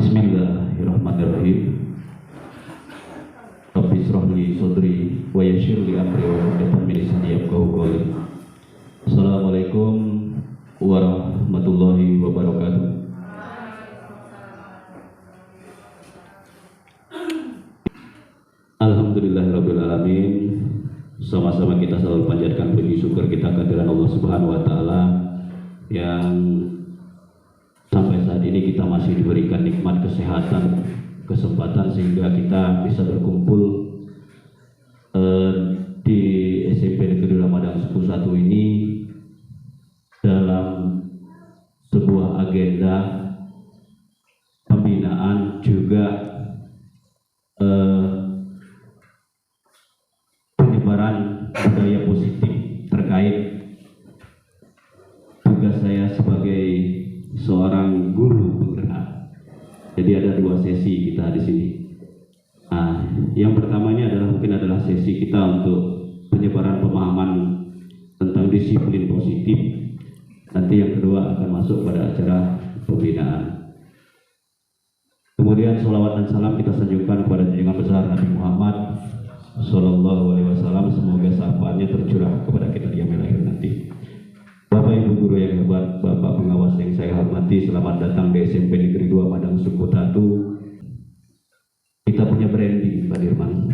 Bismillahirrahmanirrahim. Rabbi shrah li sadri wa yassir li amri wa hlul min lisani yafqahu qawli. Assalamualaikum warahmatullahi wabarakatuh. Alhamdulillahirabbil alamin. Sama-sama kita selalu panjatkan puji syukur kita kehadiran Allah Subhanahu wa taala yang sampai saat ini kita masih diberikan nikmat kesehatan, kesempatan sehingga kita bisa berkumpul di SMP Negeri Ramadan Suku 1 ini dalam sebuah agenda pembinaan juga penyebaran budaya positif terkait tugas saya sebagai seorang guru penggerak. Jadi ada 2 sesi kita di sini. Nah, yang pertamanya adalah sesi kita untuk penyebaran pemahaman tentang disiplin positif. Nanti yang kedua akan masuk pada acara pembinaan. Kemudian sholawat dan salam kita sanjungkan kepada junjungan besar Nabi Muhammad Sallallahu Alaihi Wasallam. Semoga syafaatnya tercurah kepada kita di yaumil akhir nanti. Bapak Ibu guru yang hebat, Bapak pengawas yang saya hormati, selamat datang di SMP Negeri 2 Madang Suku 1. Kita punya branding, Pak Dirman.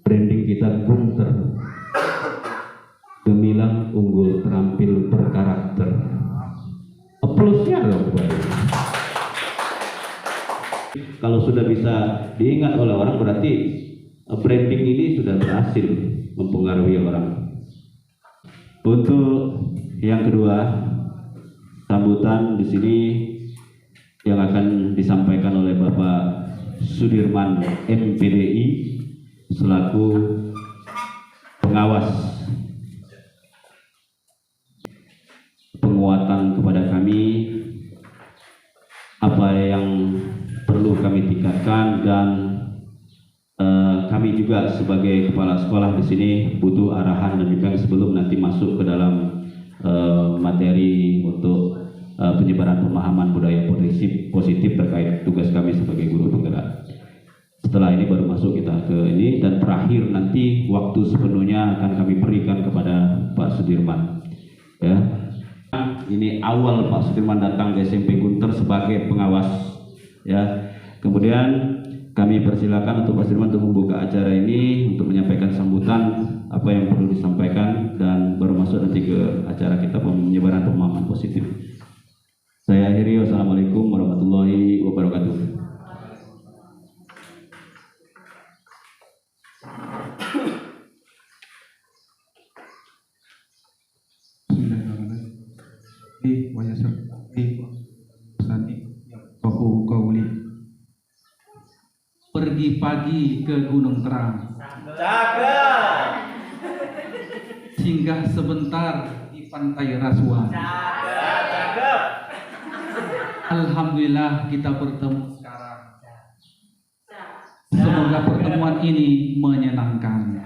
Branding kita Gunter, gemilang, unggul, terampil, berkarakter. Aplausnya dong, Pak. Kalau sudah bisa diingat oleh orang, berarti branding ini sudah berhasil mempengaruhi orang. Untuk yang kedua, sambutan di sini yang akan disampaikan oleh Bapak Sudirman MPDI selaku pengawas penguatan kepada kami, apa yang perlu kami tingkatkan, dan kami juga sebagai kepala sekolah di sini butuh arahan dan bimbingan sebelum nanti masuk ke dalam materi untuk penyebaran pemahaman budaya positif terkait tugas kami sebagai guru penggerak. Setelah ini baru masuk kita ke ini, dan terakhir nanti waktu sepenuhnya akan kami berikan kepada Pak Sudirman. Ya, ini awal Pak Sudirman datang ke SMP Gunter sebagai pengawas. Ya, kemudian kami persilakan untuk Pak Sudirman untuk membuka acara ini, untuk menyampaikan sambutan apa yang perlu disampaikan, dan baru masuk nanti ke acara kita penyebaran pemahaman positif. Saya akhiri, wassalamualaikum warahmatullahi wabarakatuh. Pergi pagi ke Gunung Terang, singgah sebentar di Pantai Rasuan. Alhamdulillah kita bertemu sekarang. Semoga pertemuan ini menyenangkan.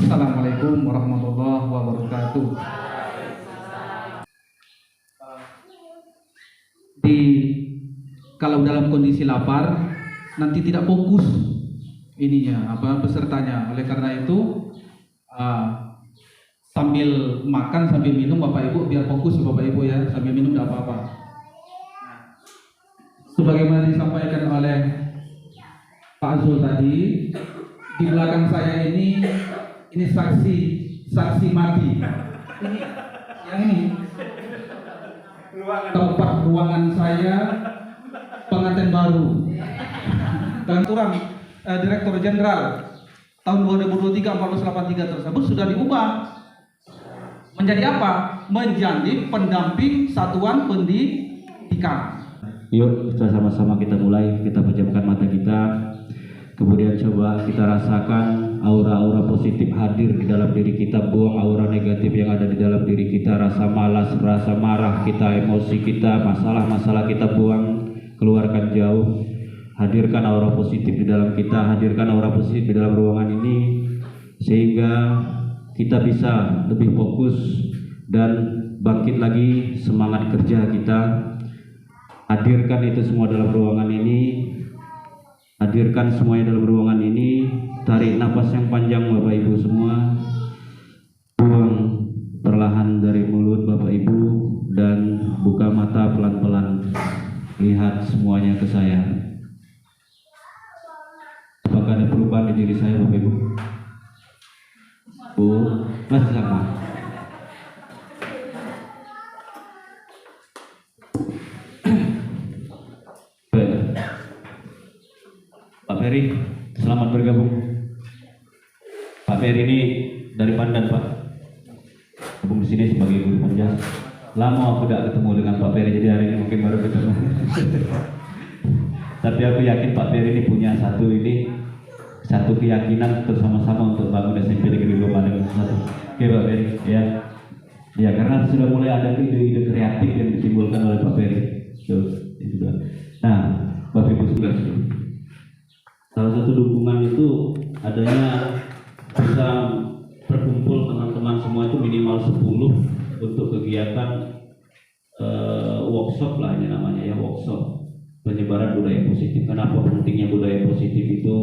Assalamualaikum warahmatullahi wabarakatuh. Kalau dalam kondisi lapar nanti tidak fokus ininya pesertanya. Oleh karena itu sambil makan sambil minum Bapak Ibu, biar fokus Bapak Ibu ya, sambil minum tidak apa-apa. Sebagaimana disampaikan oleh Pak Azul tadi, di belakang saya ini saksi mati. Ini yang ini tempat ruangan saya pengantin baru. Dan turang Direktur Jenderal tahun 2023-1483 tersebut sudah diubah menjadi apa? Menjadi pendamping satuan pendidikan. Yuk kita sama-sama kita mulai, kita pejamkan mata kita, kemudian coba kita rasakan aura-aura positif hadir di dalam diri kita, buang aura negatif yang ada di dalam diri kita, rasa malas, rasa marah kita, emosi kita, masalah-masalah kita buang, keluarkan jauh. Hadirkan aura positif di dalam kita, hadirkan aura positif di dalam ruangan ini, sehingga kita bisa lebih fokus dan bangkit lagi semangat kerja kita, hadirkan itu semua dalam ruangan ini, hadirkan semuanya dalam ruangan ini, tarik nafas yang panjang Bapak Ibu semua, buang perlahan dari mulut Bapak Ibu, dan buka mata pelan-pelan, lihat semuanya ke saya. Apakah ada perubahan di diri saya Bapak Ibu? Bu, masih sama. Pak Ferry, selamat bergabung. Pak Ferry ini dari Pandan Pak, gabung di sini sebagai guru Panjas. Lama aku tidak ketemu dengan Pak Ferry, jadi hari ini mungkin baru ketemu. Tapi aku yakin Pak Ferry ini punya satu keyakinan untuk sama-sama untuk bangun SMP Negeri 2 Pandan satu. Oke Pak Ferry, ya. Ya, karena sudah mulai ada ide-ide kreatif yang ditimbulkan oleh Pak Ferry. Itu juga. Nah, Bapak Ibu sudah. Salah satu dukungan itu adanya bisa berkumpul teman-teman semua itu minimal 10 untuk kegiatan workshop lah ini namanya ya, workshop penyebaran budaya positif. Kenapa pentingnya budaya positif itu?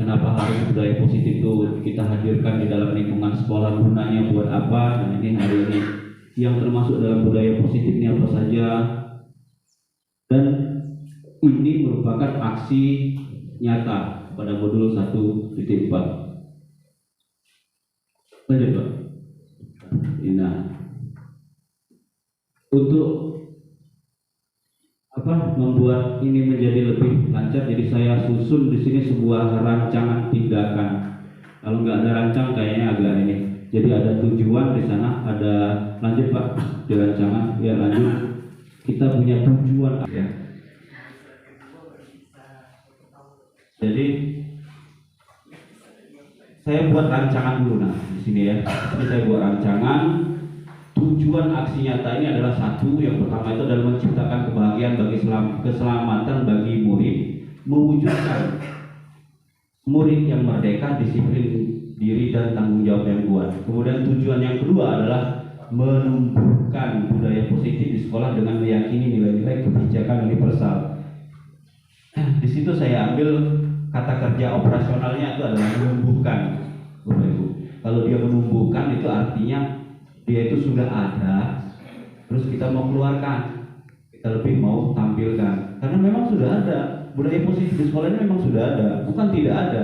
Kenapa harus budaya positif itu kita hadirkan di dalam lingkungan sekolah, gunanya buat apa? Nah ini hari ini yang termasuk dalam budaya positif ini apa saja, dan ini merupakan aksi nyata pada modul 1.4. Lanjut Pak. Nah, untuk membuat ini menjadi lebih lancar, jadi saya susun di sini sebuah rancangan tindakan. Kalau nggak ada rancang kayaknya agak ini. Jadi ada tujuan di sana, ada lanjut Pak di rancangan, ya lanjut. Kita punya tujuan ya. Jadi saya buat rancangan dulu di sini ya. Jadi saya buat rancangan. Tujuan aksi nyata ini adalah satu, yang pertama itu adalah menciptakan kebahagiaan bagi keselamatan bagi murid, mewujudkan murid yang merdeka, disiplin diri dan tanggung jawab yang kuat. Kemudian tujuan yang kedua adalah menumbuhkan budaya positif di sekolah dengan meyakini nilai-nilai kebijakan universal. Di situ saya ambil kata kerja operasionalnya itu adalah menumbuhkan, Bapak Ibu. Kalau dia menumbuhkan itu artinya dia itu sudah ada, terus kita mau keluarkan, kita lebih mau tampilkan, karena memang sudah ada budaya positif di sekolah ini, memang sudah ada, bukan tidak ada,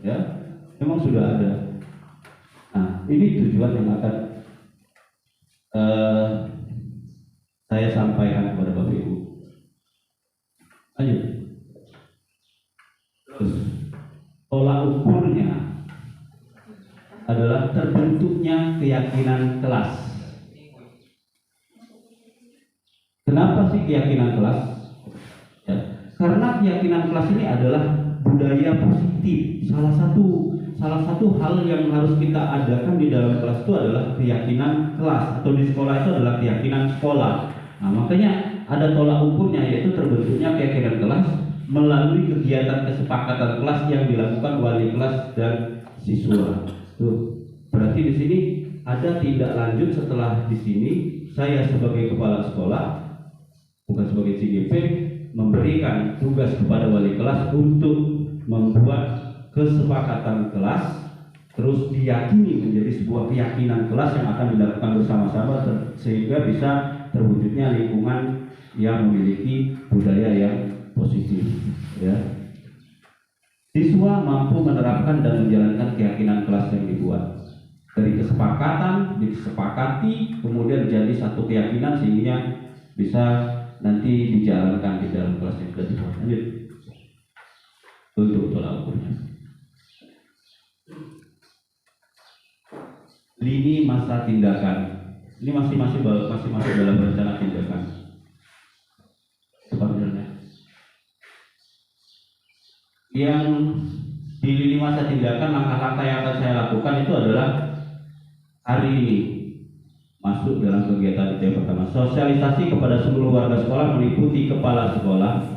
ya, memang sudah ada. Nah, ini tujuan yang akan saya sampaikan kepada Bapak Ibu. Lanjut. Terus tolak ukurnya adalah terbentuknya keyakinan kelas. Kenapa sih keyakinan kelas? Ya, karena keyakinan kelas ini adalah budaya positif. Salah satu hal yang harus kita adakan di dalam kelas itu adalah keyakinan kelas, atau di sekolah itu adalah keyakinan sekolah. Nah, makanya ada tolak ukurnya, yaitu terbentuknya keyakinan kelas melalui kegiatan kesepakatan kelas yang dilakukan wali kelas dan siswa. Tuh, berarti di sini ada tindak lanjut setelah di sini saya sebagai kepala sekolah, bukan sebagai CGP, memberikan tugas kepada wali kelas untuk membuat kesepakatan kelas, terus diyakini menjadi sebuah keyakinan kelas yang akan dilakukan bersama-sama sehingga bisa terwujudnya lingkungan yang memiliki budaya yang positif, ya. Siswa mampu menerapkan dan menjalankan keyakinan kelas yang dibuat. Dari kesepakatan, disepakati, kemudian jadi satu keyakinan sehingga bisa nanti dijalankan di dalam kelas yang sudah dibuat. Lanjut. Untuk tolak ukurnya. Lini masa tindakan. Ini masih masuk dalam rencana tindakan. Sebenarnya. Yang di lini masa tindakan, langkah-langkah yang akan saya lakukan itu adalah hari ini masuk dalam kegiatan yang pertama, sosialisasi kepada seluruh warga sekolah meliputi kepala sekolah.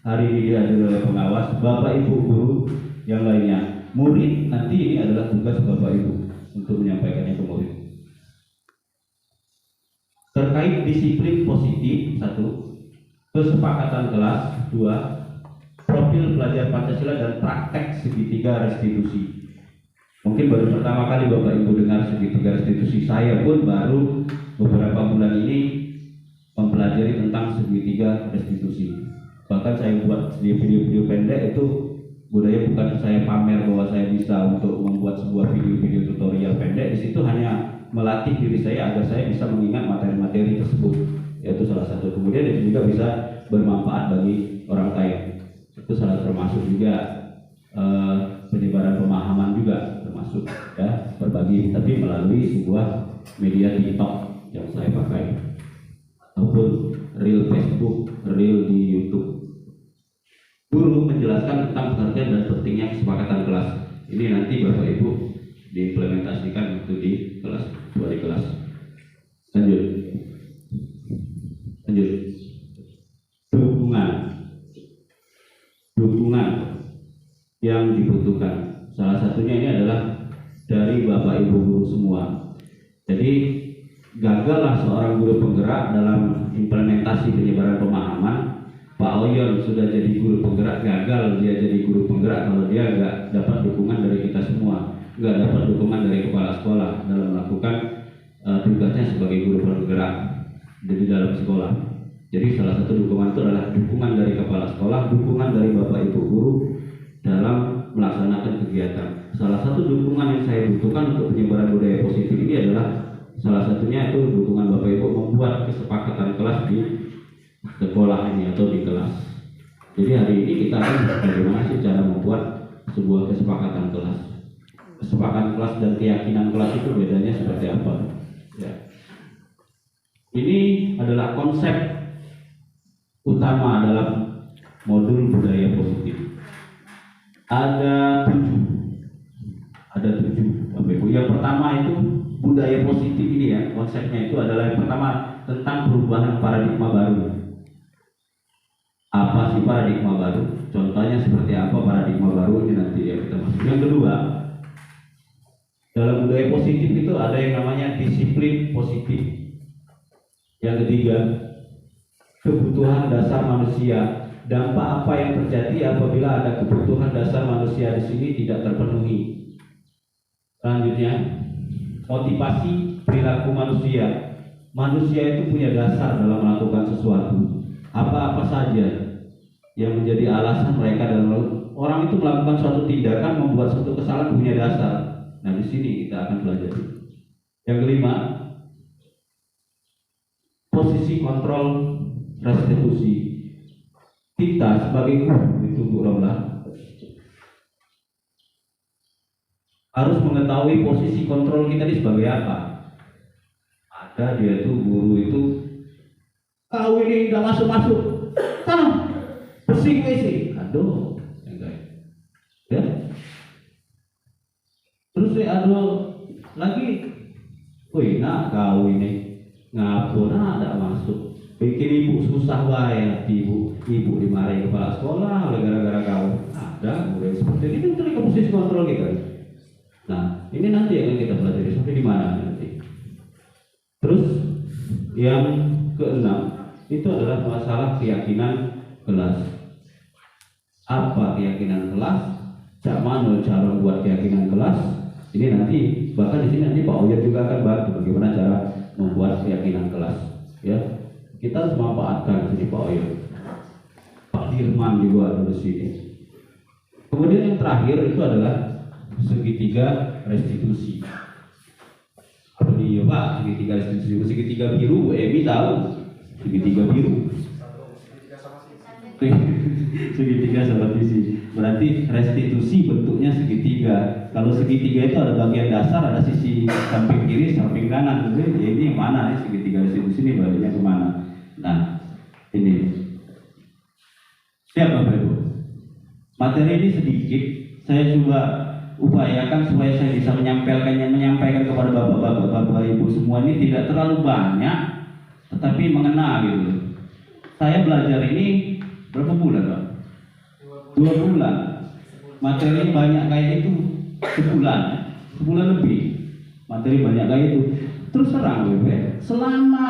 Hari ini dihadiri oleh pengawas, bapak ibu guru yang lainnya. Murid nanti ini adalah tugas bapak ibu untuk menyampaikannya ke murid. terkait disiplin positif 1, kesepakatan kelas 2, profil pelajar Pancasila dan praktek segitiga restitusi. Mungkin baru pertama kali Bapak Ibu dengar segitiga restitusi, saya pun baru beberapa bulan ini mempelajari tentang segitiga restitusi. Bahkan saya buat video-video pendek itu budaya, bukan saya pamer bahwa saya bisa untuk membuat sebuah video-video tutorial pendek. Di situ hanya melatih diri saya agar saya bisa mengingat materi-materi tersebut. Yaitu salah satu. Kemudian itu juga bisa bermanfaat bagi orang lain. Itu salah termasuk juga penyebaran pemahaman juga termasuk ya, berbagi, tapi melalui sebuah media TikTok yang saya pakai ataupun reel Facebook, reel di YouTube. Guru menjelaskan tentang pengertian dan pentingnya kesepakatan kelas. Ini nanti Bapak Ibu diimplementasikan itu di kelas 2 di kelas. Lanjut. Dukungan yang dibutuhkan. Salah satunya ini adalah dari Bapak Ibu guru semua. Jadi gagallah seorang guru penggerak dalam implementasi penyebaran pemahaman. Pak Oyon sudah jadi guru penggerak, gagal dia jadi guru penggerak kalau dia nggak dapat dukungan dari kita semua, nggak dapat dukungan dari kepala sekolah dalam melakukan tugasnya sebagai guru penggerak di dalam sekolah. Jadi salah satu dukungan itu adalah dukungan dari kepala sekolah, dukungan dari Bapak Ibu guru dalam melaksanakan kegiatan. Salah satu dukungan yang saya butuhkan untuk penyebaran budaya positif ini adalah salah satunya itu dukungan Bapak Ibu membuat kesepakatan kelas di sekolah ini atau di kelas. Jadi hari ini kita akan bagaimana sih cara membuat sebuah kesepakatan kelas. Kesepakatan kelas dan keyakinan kelas itu bedanya seperti apa? Ya. Ini adalah konsep utama dalam modul budaya positif. Ada 7 Bapak Ibu. Yang pertama itu budaya positif ini ya, konsepnya itu adalah yang pertama tentang perubahan paradigma baru. Apa sih paradigma baru? Contohnya seperti apa paradigma baru ini nanti ya kita masuk. Yang kedua, dalam budaya positif itu ada yang namanya disiplin positif. Yang ketiga, kebutuhan dasar manusia. Dampak apa yang terjadi apabila ada kebutuhan dasar manusia di sini tidak terpenuhi? Selanjutnya, motivasi perilaku manusia. Manusia itu punya dasar dalam melakukan sesuatu. Apa-apa saja yang menjadi alasan mereka dalam orang itu melakukan suatu tindakan, membuat suatu kesalahan punya dasar. Nah, di sini kita akan pelajari. Yang kelima, posisi kontrol restitusi. Kita sebagai guru itu Bu Romlah harus mengetahui posisi kontrol kita ini sebagai apa. Ada dia tuh guru itu, kau ini nggak masuk, sana bersih WC. Aduh, enggak ya. Terus aduh lagi, wih, nah kau ini ngapun ada masuk. Bikin ibu susah wae, ibu dimarahin kepala sekolah oleh gara-gara kau. Ada guru yang seperti ini, itu ke posisi kontrol kita. Nah, ini nanti akan kita pelajari sampai di mana nanti. Terus yang keenam itu adalah masalah keyakinan kelas. Apa keyakinan kelas? Cak mana cara buat keyakinan kelas? Ini nanti bahkan di sini nanti Pak Oyer juga akan bantu bagaimana cara membuat keyakinan kelas. Ya, kita harus memanfaatkan sini Pak Oyer. Pak Dirman juga ada di sini. Kemudian yang terakhir itu adalah segitiga restitusi. Apa dia Pak? Segitiga restitusi, segitiga biru. Emi tahu segitiga biru. Segitiga seperti sini. Berarti restitusi bentuknya segitiga. Kalau segitiga itu ada bagian dasar, ada sisi samping kiri, samping kanan. Jadi ini yang mana nih segitiga restitusi ini bagiannya kemana? Nah, ini. Siap Bapak Ibu. Materi ini sedikit. Saya coba upayakan supaya saya bisa menyampaikan kepada bapak-bapak ibu semua ini tidak terlalu banyak, tetapi mengena gitu. Saya belajar ini berapa bulan Pak? 2 bulan. Materi banyak kayak itu sebulan lebih. Materi banyak kayak itu. Terus terang selama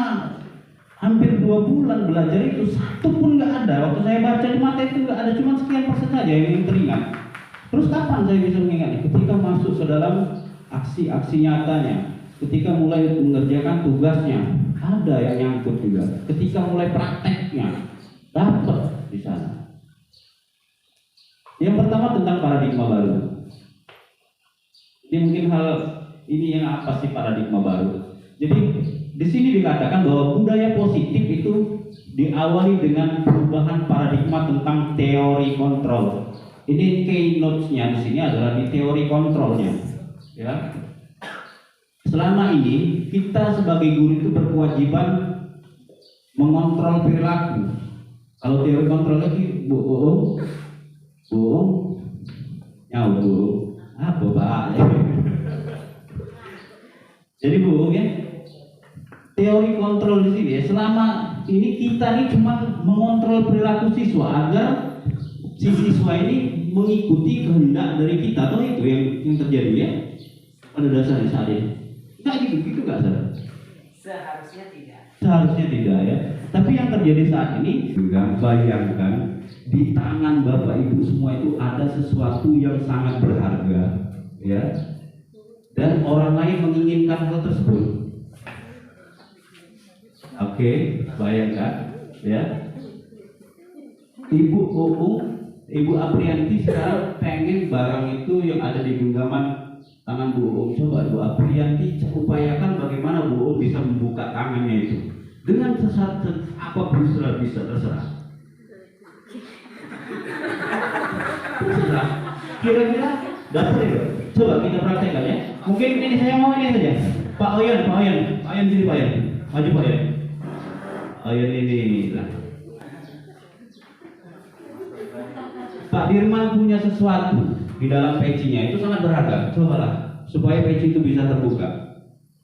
hampir 2 bulan belajar itu satu pun nggak ada. Waktu saya baca di materi itu nggak ada, cuma sekian persen saja yang teringat. Terus kapan saya bisa mengingatnya? Ketika masuk ke dalam aksi-aksi nyatanya, ketika mulai mengerjakan tugasnya, ada yang nyangkut juga. Ketika mulai prakteknya, dapat di sana. Yang pertama tentang paradigma baru. Jadi mungkin hal ini yang apa sih paradigma baru? Jadi di sini dikatakan bahwa budaya positif itu diawali dengan perubahan paradigma tentang teori kontrol. Ini keynote-nya di sini adalah di teori kontrolnya. Ya. Selama ini kita sebagai guru itu berkewajiban mengontrol perilaku. Kalau teori kontrol lagi bohong, nyambung, apa Pak? Jadi bohong ya. Teori kontrol di sini ya, selama ini kita ini cuma mengontrol perilaku siswa agar si siswa ini mengikuti kehendak dari kita. Atau itu yang terjadi ya pada dasarnya saat ini. Nggak gitu nggak salah? Seharusnya tidak. Seharusnya tidak ya. Tapi yang terjadi saat ini, bayangkan di tangan Bapak Ibu semua itu ada sesuatu yang sangat berharga, ya. Dan orang lain menginginkan hal tersebut. Oke, bayangkan, ya. Ibu Uung, Ibu Aprianti sekarang pengen barang itu yang ada di genggaman tangan Bu Uung. Coba Bu Aprianti upayakan bagaimana Bu Uung bisa membuka tangannya itu dengan apapun bisa terserah. Terserah. Kira-kira dapat ya? Coba kita praktekkan ya. Mungkin ini saya mau ini saja. Pak Oyan sini Pak Oyan. Maju Pak Oyan. Oyan ini lah. Pak Dirman punya sesuatu di dalam pecinya itu sangat berharga. Cobalah supaya peci itu bisa terbuka.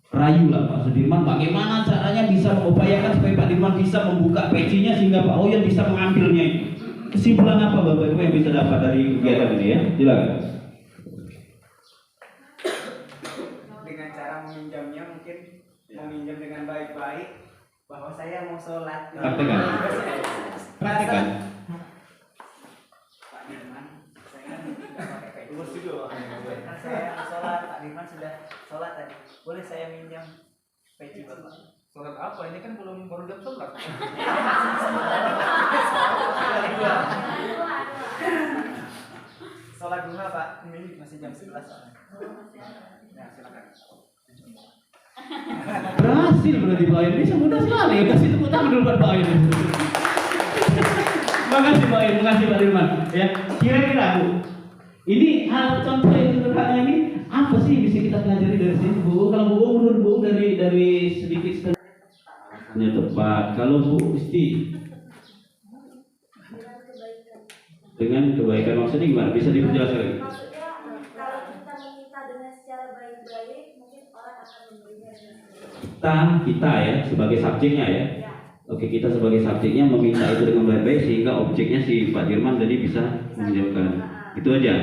Rayulah Pak Sudirman bagaimana caranya bisa mengupayakan supaya Pak Dirman bisa membuka pecinya sehingga Pak Oyan bisa mengambilnya itu. Kesimpulan apa Bapak Ibu yang bisa dapat dari kegiatan ini ya? Silakan. Dengan cara meminjamnya mungkin meminjam dengan baik-baik bahwa saya mau sholat. Praktekkan. Praktekkan. Pak Dirman, saya sudah pakai peci. Kan saya mau sholat, Pak Dirman sudah sholat tadi. Boleh saya minjam peci Bapak? Sholat apa? Ini kan baru jam sholat. Sholat duha Pak, ini masih jam 11 soalnya. Nah, silakan. Berhasil berarti Pak Oyan. Bisa mudah sekali. Kasih tepuk tangan dulu buat Pak Oyan. Makasih Pak Oyan, makasih Pak Dirman. Ya, kira-kira Bu, ini hal contoh yang sederhana ini apa sih yang bisa kita pelajari dari sini Bu? Kalau Bu menurut Bu dari sedikit hanya tepat. Kalau Bu Isti dengan kebaikan maksudnya gimana? Bisa diperjelas lagi? Maksudnya kalau kita meminta dengan secara baik-baik, mungkin orang akan memberinya dengan Kita ya sebagai subjeknya ya. ya. Oke, kita sebagai subjeknya meminta itu dengan baik-baik sehingga objeknya si Pak Dirman tadi bisa meminjamkan. Itu aja.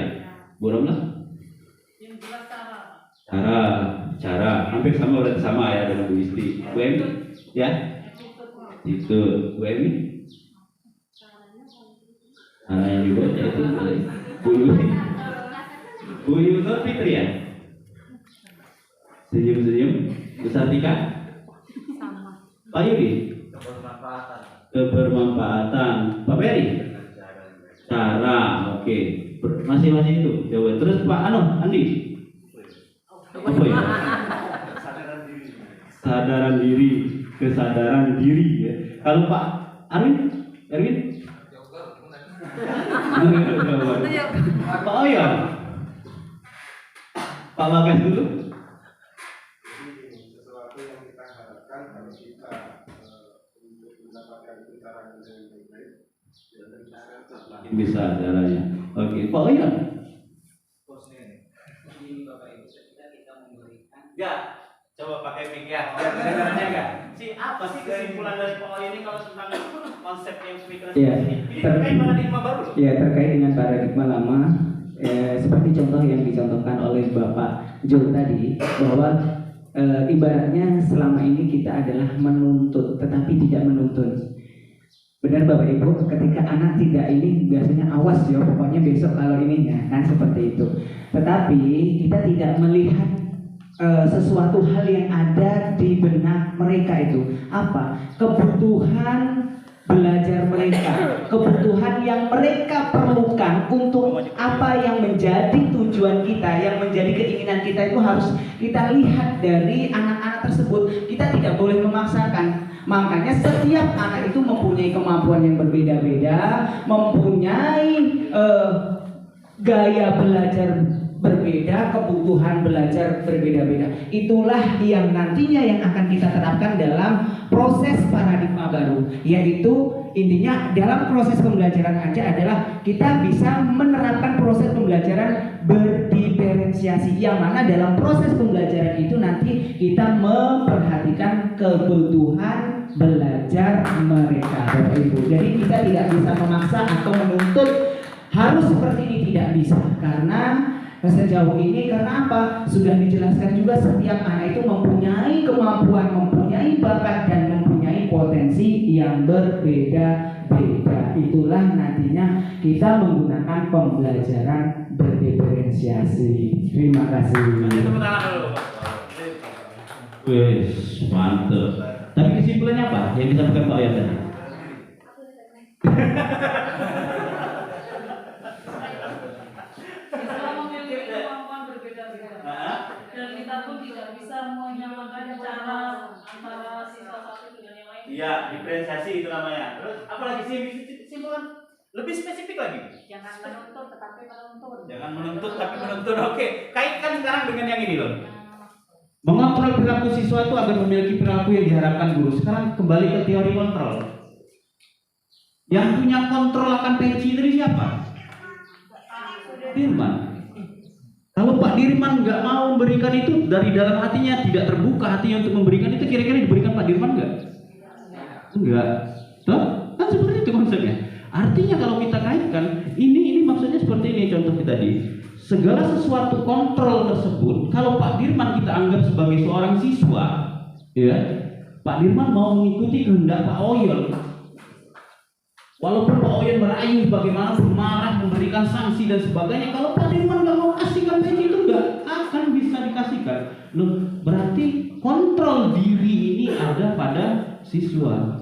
Bu Romlah? Cara hampir sama berarti sama ya dengan Bu Isti. Bu Emi ya? Itu Bu Emi? Yang juga ya itu Bu Yuni. Bu Yunus Fitri ya? Senyum-senyum. Bu Sartika? Pak Yudi? Kebermanfaatan. Pak Peri? Cara, oke. Masih itu jawaban. Terus Pak Andi? Apa ya? Kesadaran diri ya. Kalau Pak Erwin? Pak Oyan? Pak Bagas dulu? Sesuatu yang kita harapkan kalau kita untuk mendapatkan pencerahan dengan baik-baik, ya Bisa caranya. Oke, Pak Oyan? Ya, coba pakai mic ya. Kedengarannya enggak? Apa sih kesimpulan dari Pak Oyan ini kalau tentang konsep yang pemikiran ini? Ini terkait paradigma baru loh. Ya, terkait dengan paradigma lama, seperti contoh yang dicontohkan oleh Bapak Jul tadi, bahwa ibaratnya selama ini kita adalah menuntut tetapi tidak menuntun. Benar Bapak Ibu, ketika anak tidak ini biasanya awas ya, pokoknya besok kalau ini ya, kan seperti itu. Tetapi kita tidak melihat sesuatu hal yang ada di benak mereka itu apa? Kebutuhan belajar mereka, kebutuhan yang mereka perlukan untuk apa yang menjadi tujuan kita, yang menjadi keinginan kita itu harus kita lihat dari anak-anak tersebut. Kita tidak boleh memaksakan. Makanya setiap anak itu mempunyai kemampuan yang berbeda-beda, mempunyai gaya belajar berbeda, kebutuhan belajar berbeda-beda. Itulah yang nantinya yang akan kita terapkan dalam proses paradigma baru, yaitu intinya dalam proses pembelajaran aja adalah kita bisa menerapkan proses pembelajaran berdiferensiasi, yang mana dalam proses pembelajaran itu nanti kita memperhatikan kebutuhan belajar mereka, Bapak Ibu. Jadi kita tidak bisa memaksa atau menuntut harus seperti ini, tidak bisa, karena sejauh ini karena apa? Sudah dijelaskan juga setiap anak itu mempunyai kemampuan, mempunyai bakat dan mempunyai potensi yang berbeda-beda. Itulah nantinya kita menggunakan pembelajaran berdiferensiasi. Terima kasih. Wes, mantep. Tapi kesimpulannya apa yang disampaikan Pak Oyan tadi? Kita memiliki kemampuan berbeda-beda, dan kita pun tidak bisa menyamakan cara antara siswa satu dengan yang lain. Iya, diferensiasi itu namanya. Terus apalagi sih simpulkan lebih spesifik lagi. Jangan menuntut tetapi menuntun. Jangan menuntut tapi menuntun. Oke, kaitkan sekarang dengan yang ini loh. Mengontrol perilaku siswa itu agar memiliki perilaku yang diharapkan guru. Sekarang kembali ke teori kontrol. Yang punya kontrol akan peci dari siapa? Dirman. Kalau Pak Dirman nggak mau memberikan itu, dari dalam hatinya tidak terbuka hatinya untuk memberikan itu, kira-kira diberikan Pak Dirman nggak? Enggak. Tuh, kan seperti itu konsepnya. Artinya kalau kita kaitkan, ini maksudnya seperti ini contoh tadi. Segala sesuatu kontrol tersebut, kalau Pak Dirman kita anggap sebagai seorang siswa, ya, Pak Dirman mau mengikuti kehendak Pak Oyon. Walaupun Pak Oyon merayu bagaimana marah, memberikan sanksi dan sebagainya, kalau Pak Dirman nggak mau kasihkan peci itu nggak akan bisa dikasihkan. Loh, berarti kontrol diri ini ada pada siswa.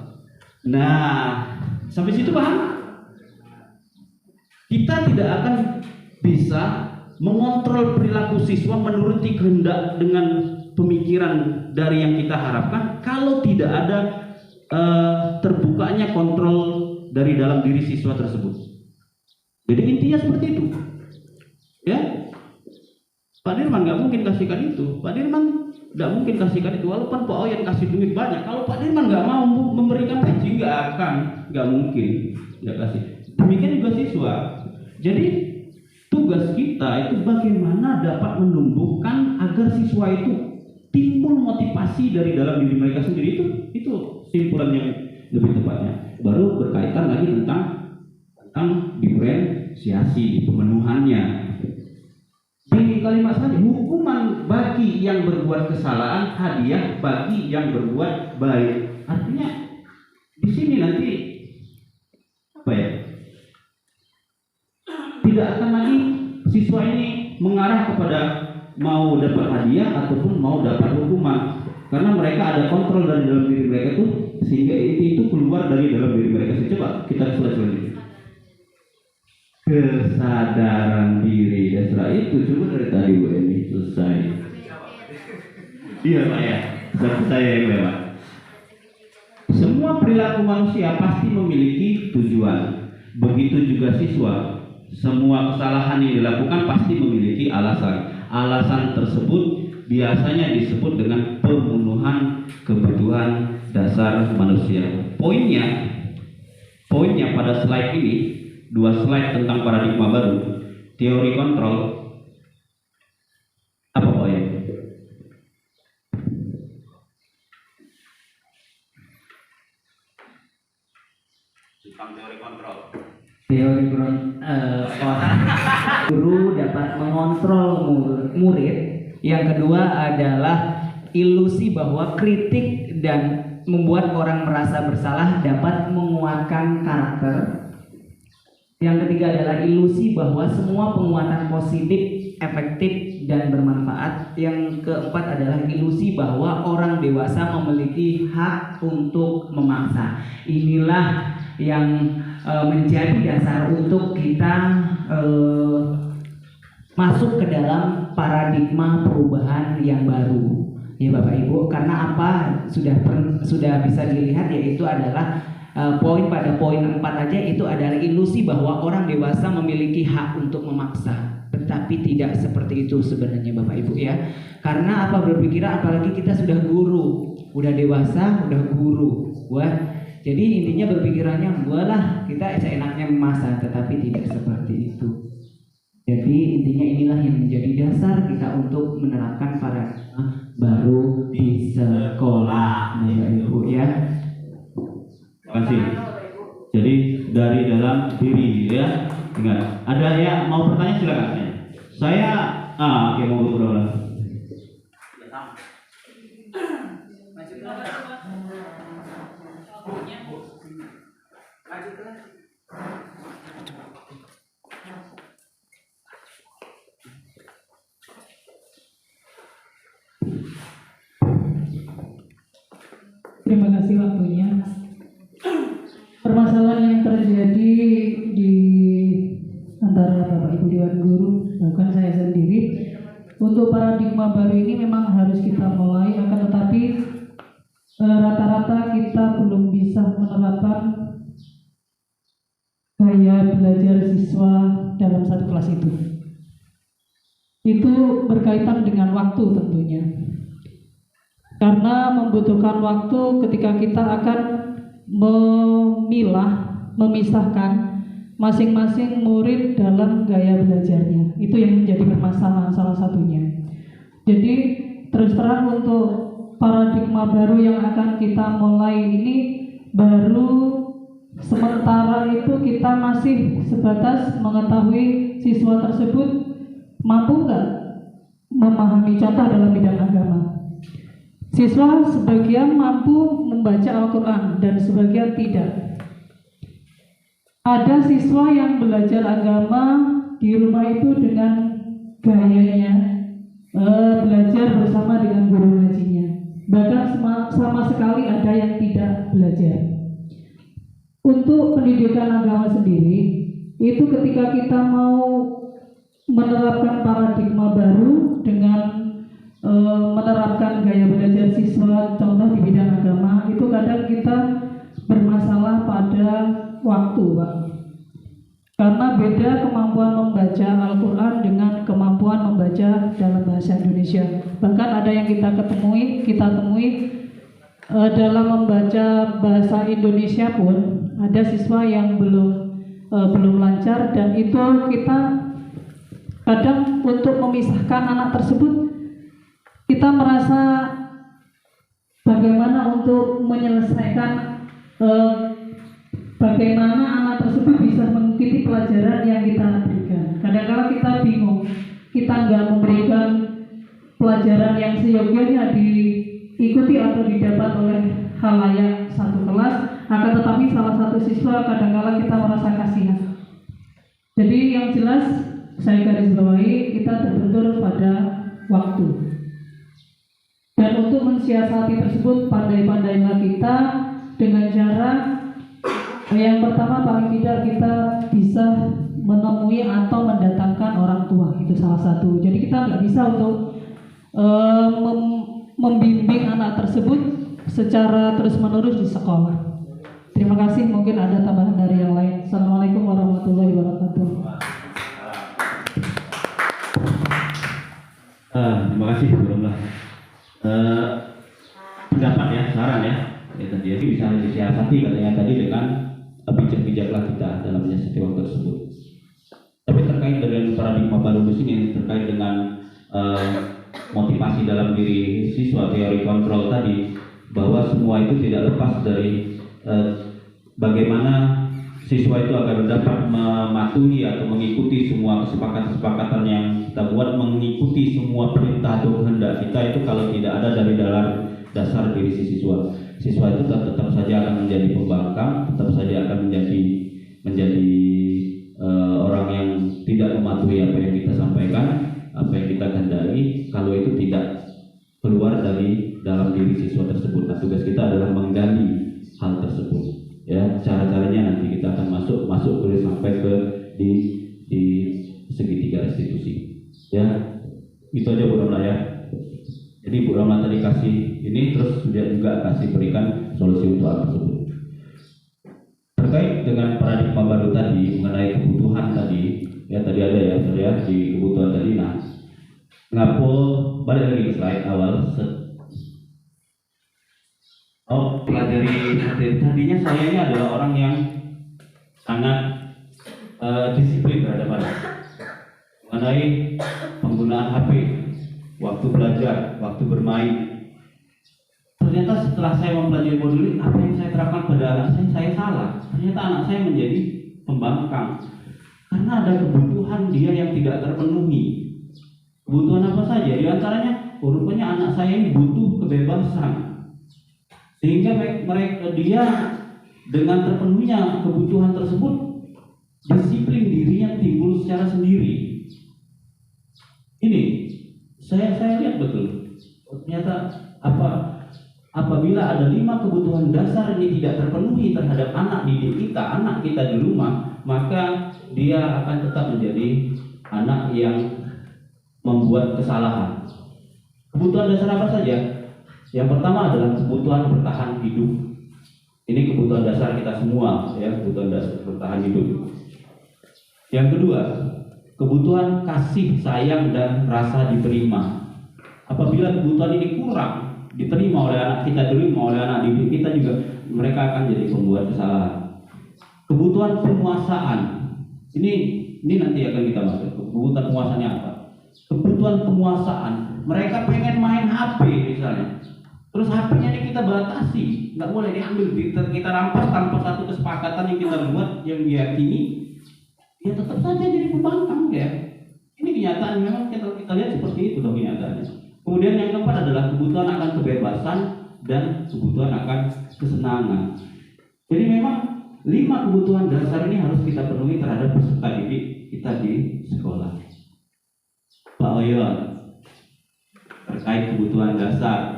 Nah, sampai situ paham? Kita tidak akan bisa mengontrol perilaku siswa menuruti kehendak dengan pemikiran dari yang kita harapkan kalau tidak ada terbukanya kontrol dari dalam diri siswa tersebut. Jadi intinya seperti itu, ya. Pak Dirman nggak mungkin kasihkan itu. Pak Dirman nggak mungkin kasihkan itu. Walaupun Pak Oyan kasih duit banyak, kalau Pak Dirman nggak mau memberikan peci, nggak mungkin, nggak kasih. Demikian juga siswa. Jadi tugas kita itu bagaimana dapat menumbuhkan agar siswa itu timbul motivasi dari dalam diri mereka sendiri. Itu simpulan yang lebih tepatnya. Baru berkaitan lagi tentang diferensiasi pemenuhannya. Di kalimat tadi, hukuman bagi yang berbuat kesalahan, hadiah bagi yang berbuat baik. Artinya di sini nanti apa ya? Tidak akan lagi siswa ini mengarah kepada mau dapat hadiah ataupun mau dapat hukuman, karena mereka ada kontrol dari dalam diri mereka itu, sehingga itu keluar dari dalam diri mereka. Coba kita slide selanjutnya. Kesadaran diri, dan setelah itu coba dari tadi Bu ini selesai. Iya Pak ya, saya yang lewat. Semua perilaku manusia pasti memiliki tujuan. Begitu juga siswa. Semua kesalahan yang dilakukan pasti memiliki alasan. Alasan tersebut biasanya disebut dengan pemenuhan kebutuhan dasar manusia. Poinnya pada slide ini, 2 slide tentang paradigma baru, teori kontrol. Apa poin? Tentang teori kontrol. Teori guru dapat mengontrol murid. Yang kedua adalah ilusi bahwa kritik dan membuat orang merasa bersalah dapat menguatkan karakter. Yang ketiga adalah ilusi bahwa semua penguatan positif, efektif, dan bermanfaat. Yang keempat adalah ilusi bahwa orang dewasa memiliki hak untuk memaksa. Inilah yang menjadi dasar untuk kita masuk ke dalam paradigma perubahan yang baru. Ya Bapak Ibu, karena apa? Sudah bisa dilihat, yaitu adalah pada poin 4 aja itu adalah ilusi bahwa orang dewasa memiliki hak untuk memaksa. Tetapi tidak seperti itu sebenarnya Bapak Ibu ya. Karena apa, berpikiran apalagi kita sudah guru, udah dewasa, udah guru. Jadi intinya berpikirannya lah kita seenaknya memaksa, tetapi tidak seperti itu. Jadi intinya inilah yang menjadi dasar kita untuk menerapkan paradigma baru di sekolah, Bapak Ibu ya. Terima kasih. Jadi dari dalam diri ya. Ingat, ada yang mau bertanya silakan. Saya oke, mau berdoa. Terima kasih waktunya. Permasalahan yang terjadi di antara Bapak Ibu Dewan Guru, bahkan saya sendiri, untuk paradigma baru ini memang harus kita mulai, akan tetapi rata-rata kita belum bisa menerapkan gaya belajar siswa dalam satu kelas itu. Itu berkaitan dengan waktu tentunya. Karena membutuhkan waktu ketika kita akan memisahkan masing-masing murid dalam gaya belajarnya. Itu yang menjadi permasalahan salah satunya. Jadi terus terang untuk paradigma baru yang akan kita mulai ini baru sementara itu kita masih sebatas mengetahui siswa tersebut mampu nggak memahami contoh dalam bidang agama. Siswa sebagian mampu membaca Al-Quran dan sebagian tidak. Ada siswa yang belajar agama di rumah itu dengan gayanya belajar bersama dengan guru ngajinya. Bahkan sama sekali ada yang tidak belajar. Untuk pendidikan agama sendiri, itu ketika kita mau menerapkan paradigma baru dengan menerapkan gaya belajar siswa contoh di bidang agama, itu kadang kita bermasalah pada waktu, Pak. Karena beda kemampuan membaca Al-Quran dengan kemampuan membaca dalam bahasa Indonesia. Bahkan ada yang kita temui dalam membaca bahasa Indonesia pun ada siswa yang belum lancar, dan itu kita kadang untuk memisahkan anak tersebut kita merasa bagaimana untuk menyelesaikan bagaimana anak tersebut bisa mengikuti pelajaran yang kita berikan. Kadang-kadang kita bingung, kita nggak memberikan pelajaran yang seyogyanya diikuti atau didapat oleh khalayak satu kelas, akan tetapi salah satu siswa kadang-kadang kita merasa kasihan. Jadi yang jelas saya garis bawahi, kita terbentur pada waktu. Dan untuk mensiasati tersebut, pandai-pandailah kita dengan cara yang pertama, paling tidak kita bisa menemui atau mendatangkan orang tua. Itu salah satu. Jadi kita nggak bisa untuk membimbing anak tersebut secara terus-menerus di sekolah. Terima kasih. Mungkin ada tambahan dari yang lain. Assalamualaikum warahmatullahi wabarakatuh. Terima kasih Alhamdulillah. Pendapat ya, saran ya, tadi bisa disiasati katanya tadi dengan bijak-bijaklah kita dalam menyiasati waktu tersebut. Tapi terkait dengan paradigma baru di sini, terkait dengan motivasi dalam diri siswa, teori kontrol tadi, bahwa semua itu tidak lepas dari bagaimana siswa itu agar dapat mematuhi atau mengikuti semua kesepakatan-kesepakatan yang kita buat, mengikuti semua perintah atau kehendak kita, itu kalau tidak ada dari dalam dasar diri si siswa itu tetap saja akan menjadi pembangkang, tetap saja akan menjadi orang yang tidak mematuhi apa yang kita sampaikan, apa yang kita kehendaki, kalau itu tidak keluar dari dalam diri siswa tersebut. Nah, tugas kita adalah menggali hal tersebut. Ya, cara-caranya nanti kita akan masuk terus sampai ke di segitiga restitusi. Ya, itu aja Bu Ramla ya. Jadi Bu Ramla tadi kasih ini, terus dia juga kasih berikan solusi untuk hal tersebut. Terkait dengan paradigma baru tadi mengenai kebutuhan tadi, ya tadi ada ya, saya di kebutuhan tadi. Nah, ngapul balik lagi ke slide awal. Pelajari tadinya saya ini adalah orang yang sangat disiplin terhadap anak mengenai penggunaan HP, waktu belajar, waktu bermain. Ternyata setelah saya mempelajari modul, apa yang saya terapkan pada anak saya salah. Ternyata anak saya menjadi pembangkang karena ada kebutuhan dia yang tidak terpenuhi. Kebutuhan apa saja? Di antaranya, rupanya anak saya ini butuh kebebasan, sehingga dia dengan terpenuhinya kebutuhan tersebut, disiplin dirinya timbul secara sendiri. Ini saya lihat betul. Ternyata apabila ada 5 kebutuhan dasar ini tidak terpenuhi terhadap anak didik kita, anak kita di rumah, maka dia akan tetap menjadi anak yang membuat kesalahan. Kebutuhan dasar apa saja? Yang pertama adalah kebutuhan bertahan hidup. Ini kebutuhan dasar kita semua, ya, kebutuhan dasar bertahan hidup. Yang kedua, kebutuhan kasih, sayang, dan rasa diterima. Apabila kebutuhan ini kurang diterima oleh anak kita, diterima oleh anak didik kita, juga mereka akan jadi pembuat kesalahan. Kebutuhan penguasaan. Ini nanti akan kita masuk. Kebutuhan penguasaannya apa? Kebutuhan penguasaan. Mereka pengen main HP misalnya. Terus HP-nya ini kita batasi, nggak boleh diambil, kita rampas tanpa satu kesepakatan yang kita buat, yang diyakini, ya tetap saja jadi pembangkang ya. Ini kenyataan, memang kita lihat seperti itu dong kenyataannya. Kemudian yang keempat adalah kebutuhan akan kebebasan dan kebutuhan akan kesenangan. Jadi memang 5 kebutuhan dasar ini harus kita penuhi terhadap peserta didik kita di sekolah. Pak Oyon, terkait kebutuhan dasar,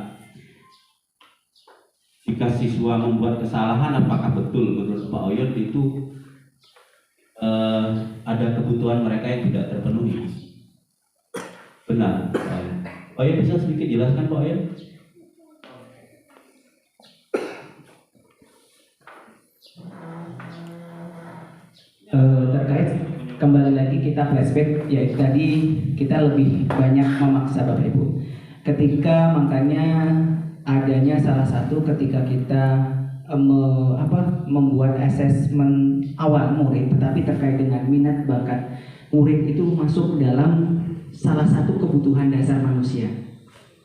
jika siswa membuat kesalahan, apakah betul menurut Pak Oyon itu ada kebutuhan mereka yang tidak terpenuhi? Benar, Pak Oyon. Pak Oyon bisa sedikit jelaskan, Pak Oyon? Terkait kembali lagi kita flashback, yaitu tadi kita lebih banyak memaksa Bapak Ibu. Ketika makanya adanya salah satu ketika kita membuat asesmen awal murid, tetapi terkait dengan minat bakat murid itu masuk dalam salah satu kebutuhan dasar manusia,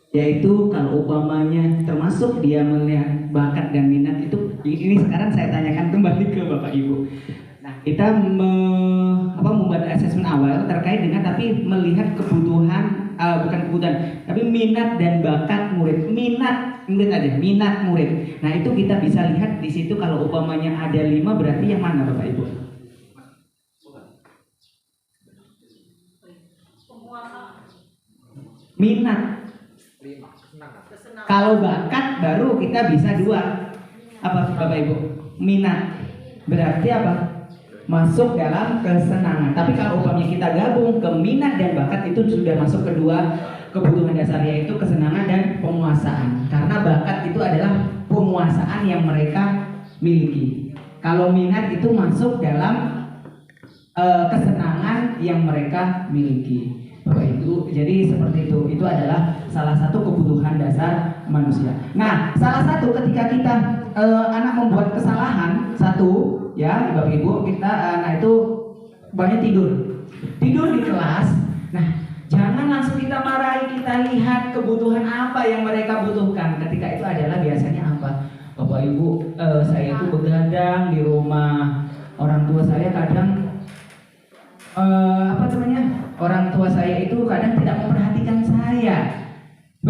yaitu kalau umpamanya termasuk dia melihat bakat dan minat itu. Ini sekarang saya tanyakan kembali ke Bapak Ibu. Nah, kita membuat asesmen awal terkait dengan tapi melihat kebutuhan, bukan kebutuhan, tapi minat dan bakat murid. Minat murid. Nah, itu kita bisa lihat di situ. Kalau umpamanya ada 5, berarti yang mana Bapak Ibu? Minat. Kalau bakat baru kita bisa 2. Apa Bapak Ibu? Minat. Berarti apa? Masuk dalam kesenangan. Tapi kalau umpamanya kita gabung ke minat dan bakat, itu sudah masuk kedua kebutuhan dasar, yaitu kesenangan dan penguasaan. Karena bakat itu adalah penguasaan yang mereka miliki. Kalau minat itu masuk dalam kesenangan yang mereka miliki. Bapak itu, jadi seperti itu. Itu adalah salah satu kebutuhan dasar manusia. Nah, salah satu ketika kita anak membuat kesalahan satu, ya Bapak Ibu, kita anak itu banyak tidur di kelas. Nah, jangan langsung kita marahi, kita lihat kebutuhan apa yang mereka butuhkan. Ketika itu adalah biasanya apa? Bapak Ibu, saya itu begadang di rumah orang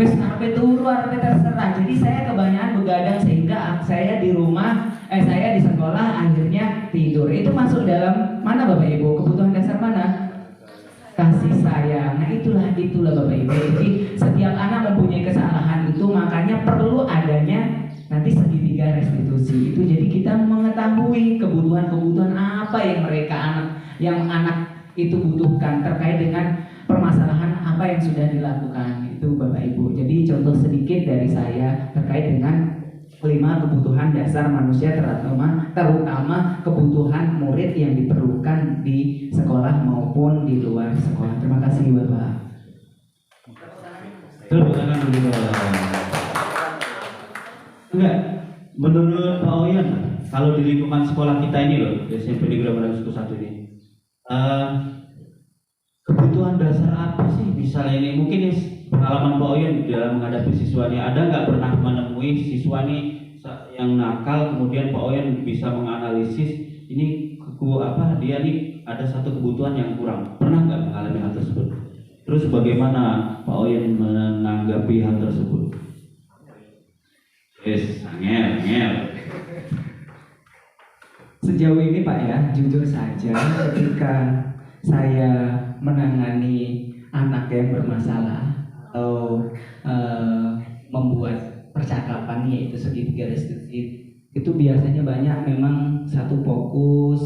Wes arepe turu arepe terserah. Jadi saya kebanyakan begadang sehingga saya di rumah, saya di sekolah akhirnya tidur. Itu masuk dalam mana Bapak Ibu? Kebutuhan dasar mana? Kasih sayang. Nah itulah Bapak Ibu. Jadi setiap anak mempunyai kesalahan itu, makanya perlu adanya nanti segitiga restitusi itu. Jadi kita mengetahui kebutuhan-kebutuhan apa yang anak itu butuhkan terkait dengan permasalahan apa yang sudah dilakukan itu Bapak Ibu. Jadi contoh sedikit dari saya terkait dengan 5 kebutuhan dasar manusia, terutama kebutuhan murid yang diperlukan di sekolah maupun di luar sekolah. Terima kasih Bapak. Tepuk tangan dulu. Enggak, menurut Pak Oyan, kalau di lingkungan sekolah kita ini loh, SMP Negeri Bandung Suku 1 ini, kebutuhan dasar apa sih misalnya ini? Mungkin pengalaman Pak Oyan dalam menghadapi siswanya, ada nggak pernah menemui siswa nih yang nakal, kemudian Pak Oyan bisa menganalisis ini dia nih ada satu kebutuhan yang kurang, pernah nggak mengalami hal tersebut? Terus bagaimana Pak Oyan menanggapi hal tersebut? Ngel. Sejauh ini Pak ya, jujur saja ketika saya menangani anak yang bermasalah atau membuat percakapan yaitu segitiga restitusi, itu biasanya banyak memang satu fokus,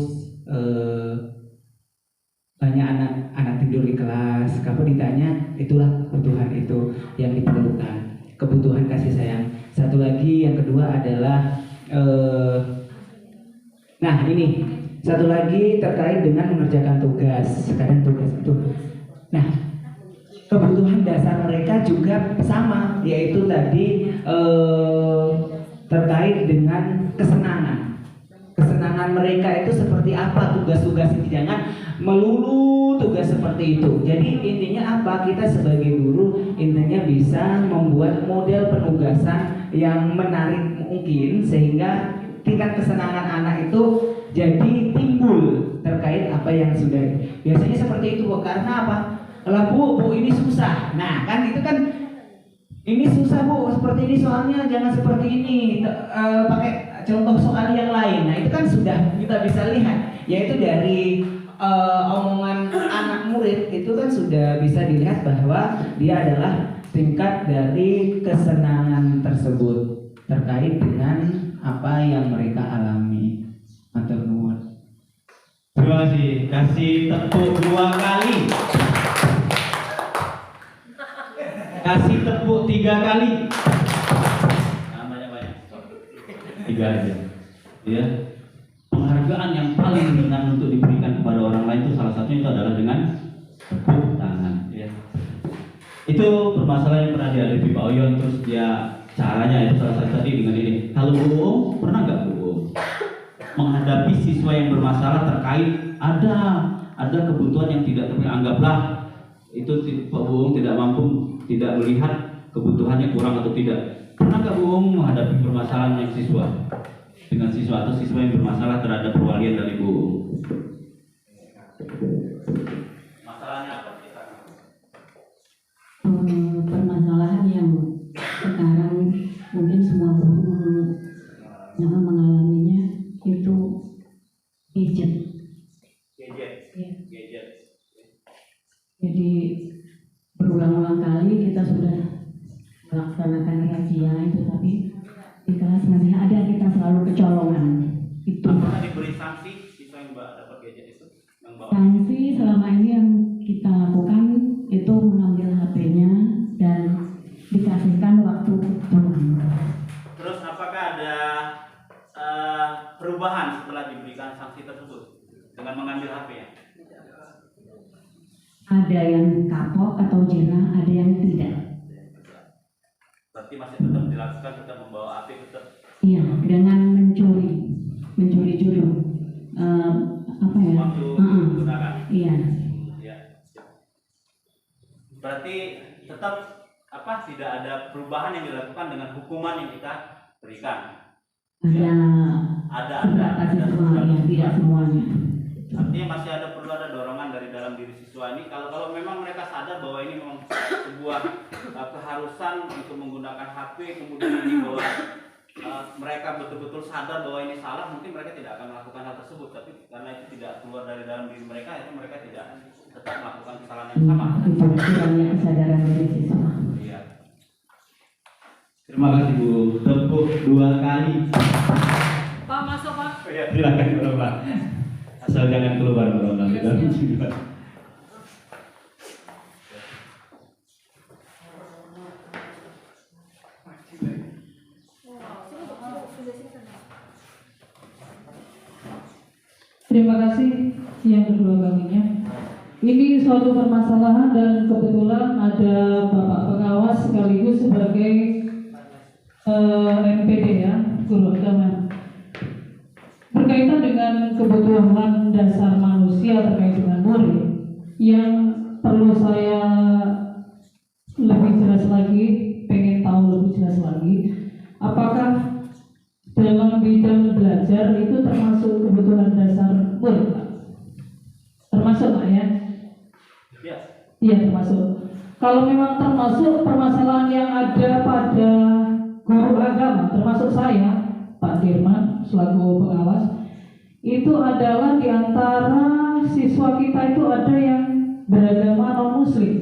banyak anak tidur di kelas. Kalau ditanya, itulah kebutuhan itu yang diperlukan, kebutuhan kasih sayang. Satu lagi yang kedua adalah satu lagi terkait dengan mengerjakan tugas. Kadang tugas itu, kebutuhan dasar mereka juga sama, yaitu tadi terkait dengan kesenangan. Kesenangan mereka itu seperti apa, tugas-tugasnya, jangan melulu tugas seperti itu. Jadi intinya apa? Kita sebagai guru intinya bisa membuat model penugasan yang menarik mungkin sehingga tingkat kesenangan anak itu jadi timbul terkait apa yang sudah. Biasanya seperti itu, Bu. Karena apa? Kalau Bu ini susah. Nah, kan itu kan ini susah Bu, seperti ini soalnya, jangan seperti ini. Pakai contoh soal yang lain. Nah, itu kan sudah kita bisa lihat, yaitu dari omongan anak murid itu kan sudah bisa dilihat bahwa dia adalah tingkat dari kesenangan tersebut terkait dengan apa yang mereka alami. Matur nuwun. Terima kasih. Kasih tepuk 2 kali. Kasih tepuk 3 kali. Banyak-banyak. 3 aja. Ya. Penghargaan yang paling ringan untuk diberikan kepada orang lain itu salah satunya itu adalah dengan tepuk tangan. Ya. Itu permasalahan yang pernah dihadapi Pak Oyon, terus dia caranya itu salah satu tadi dengan ini. Kalau Bu pernah nggak Bu menghadapi siswa yang bermasalah terkait ada kebutuhan yang tidak anggaplah itu Pak Bu tidak mampu, tidak melihat kebutuhannya kurang atau tidak. Pernah nggak Bu menghadapi permasalahan yang dengan siswa atau siswa yang bermasalah terhadap perwalian dari Bu? Masalahnya apa? Permasalahan yang sekarang mungkin semua guru yang mengalaminya itu gadget. Jadi berulang-ulang kali kita sudah melaksanakan razia itu, tapi di kelas nanti ada kita selalu kecolongan. Itu. Apakah diberi sanksi siswa yang dapat gadget itu? Sanksi selama ini yang kita lakukan itu mengambil HP-nya dan dikasihkan waktu pulang. Terus apakah ada perubahan setelah diberikan sanksi tersebut dengan mengambil HP-nya? Ada yang kapok atau jerah, ada yang tidak. Berarti masih tetap dilakukan, tetap membawa HP tetap. Iya, dengan mencuri apa ya? Waktu digunakan. Iya. Ya. Berarti tetap tidak ada perubahan yang dilakukan dengan hukuman yang kita berikan. Ada siswa yang tidak semuanya. Artinya masih perlu ada dorongan dari dalam diri siswa ini. Kalau memang mereka sadar bahwa ini memang sebuah keharusan teman untuk menggunakan HP kemudian ini bahwa mereka betul-betul sadar bahwa ini salah, mungkin mereka tidak akan melakukan hal tersebut. Tapi karena itu tidak keluar dari dalam diri mereka, itu mereka tidak tetap melakukan kesalahan yang sama. Itu kurangnya kesadaran dari siswa. Iya. Terima kasih Bu. Tepuk 2 kali. Pak, masuk Pak. Ya, silakan Pak. Asal jangan keluar nanti dalam sidang. Terima kasih yang kedua kalinya. Ini suatu permasalahan dan kebetulan ada Bapak pengawas sekaligus sebagai MPD ya, guru agama. Berkaitan dengan kebutuhan dasar manusia terkait dengan murid, yang perlu saya lebih jelas lagi, pengen tahu lebih jelas lagi, apakah dalam bidang belajar itu termasuk kebutuhan dasar murid, Pak? Termasuk Pak ya? Iya termasuk. Kalau memang termasuk permasalahan yang ada pada guru agama, termasuk saya, Pak Dirman selaku pengawas, itu adalah diantara siswa kita itu ada yang beragama non muslim.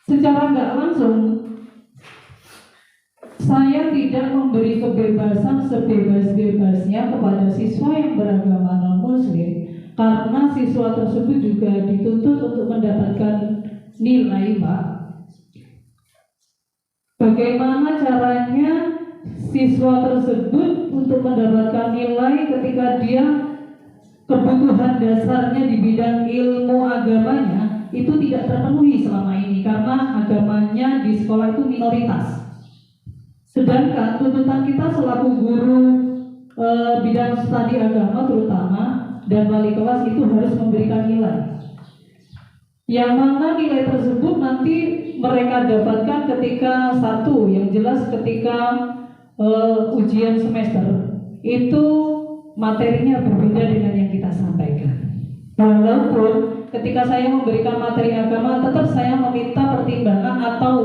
Secara nggak langsung saya tidak memberi kebebasan sebebas-bebasnya kepada siswa yang beragama non-muslim, karena siswa tersebut juga dituntut untuk mendapatkan nilai, Pak. Bagaimana caranya siswa tersebut untuk mendapatkan nilai ketika dia kebutuhan dasarnya di bidang ilmu agamanya itu tidak terpenuhi selama ini, karena agamanya di sekolah itu minoritas. Sedangkan tuntutan kita selaku guru bidang studi agama terutama dan wali kelas itu harus memberikan nilai, yang mana nilai tersebut nanti mereka dapatkan ketika satu, yang jelas ketika ujian semester itu materinya berbeda dengan yang kita sampaikan. Walaupun ketika saya memberikan materi agama, tetap saya meminta pertimbangan atau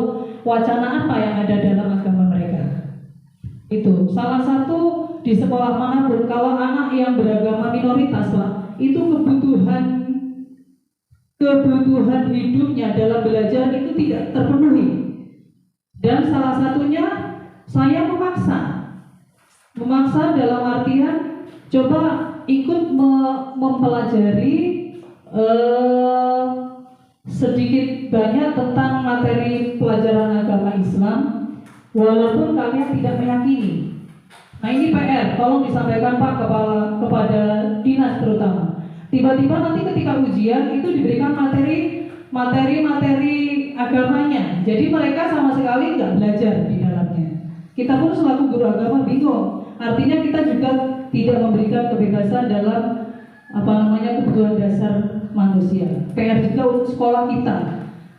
wacana apa yang ada dalam agama mereka. Itu salah satu di sekolah manapun, kalau anak yang beragama minoritas, Pak, itu kebutuhan hidupnya dalam belajar itu tidak terpenuhi. Dan salah satunya saya memaksa dalam artian coba ikut mempelajari sedikit banyak tentang materi pelajaran agama Islam, walaupun kalian tidak meyakini. Nah ini PR, tolong disampaikan Pak kepada dinas terutama. Tiba-tiba nanti ketika ujian itu diberikan materi agamanya, jadi mereka sama sekali nggak belajar di dalamnya. Kita pun selaku guru agama bingung. Artinya kita juga tidak memberikan kebebasan dalam kebutuhan dasar manusia. PR juga untuk sekolah kita.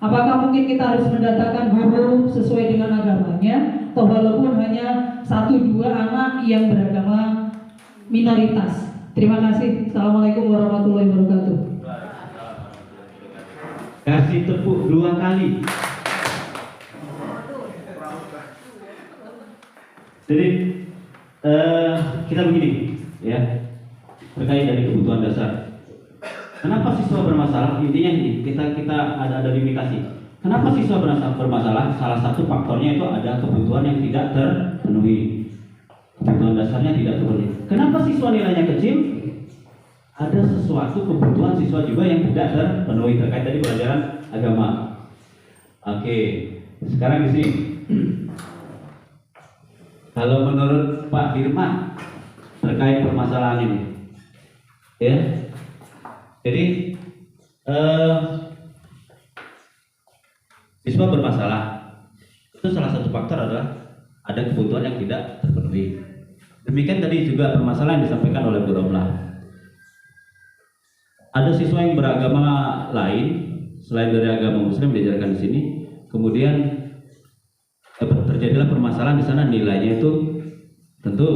Apakah mungkin kita harus mendatangkan guru sesuai dengan agamanya, atau walaupun hanya 1-2 anak yang beragama minoritas? Terima kasih. Assalamualaikum warahmatullahi wabarakatuh. Kasih tepuk 2 kali. Jadi kita begini ya, terkait dari kebutuhan dasar. Kenapa siswa bermasalah? Intinya ini kita ada limitasi. Kenapa siswa bermasalah? Salah satu faktornya itu ada kebutuhan yang tidak terpenuhi. Kebutuhan dasarnya tidak terpenuhi. Kenapa siswa nilainya kecil? Ada sesuatu kebutuhan siswa juga yang tidak terpenuhi terkait tadi pelajaran agama. Oke, sekarang di sini. Kalau menurut Pak Dirman terkait permasalahan ini, ya, jadi siswa bermasalah itu salah satu faktor adalah ada kebutuhan yang tidak terpenuhi. Demikian tadi juga permasalahan yang disampaikan oleh Bu Romlah. Ada siswa yang beragama lain selain dari agama Muslim diajarkan di sini, kemudian terjadilah permasalahan di sana, nilainya itu tentu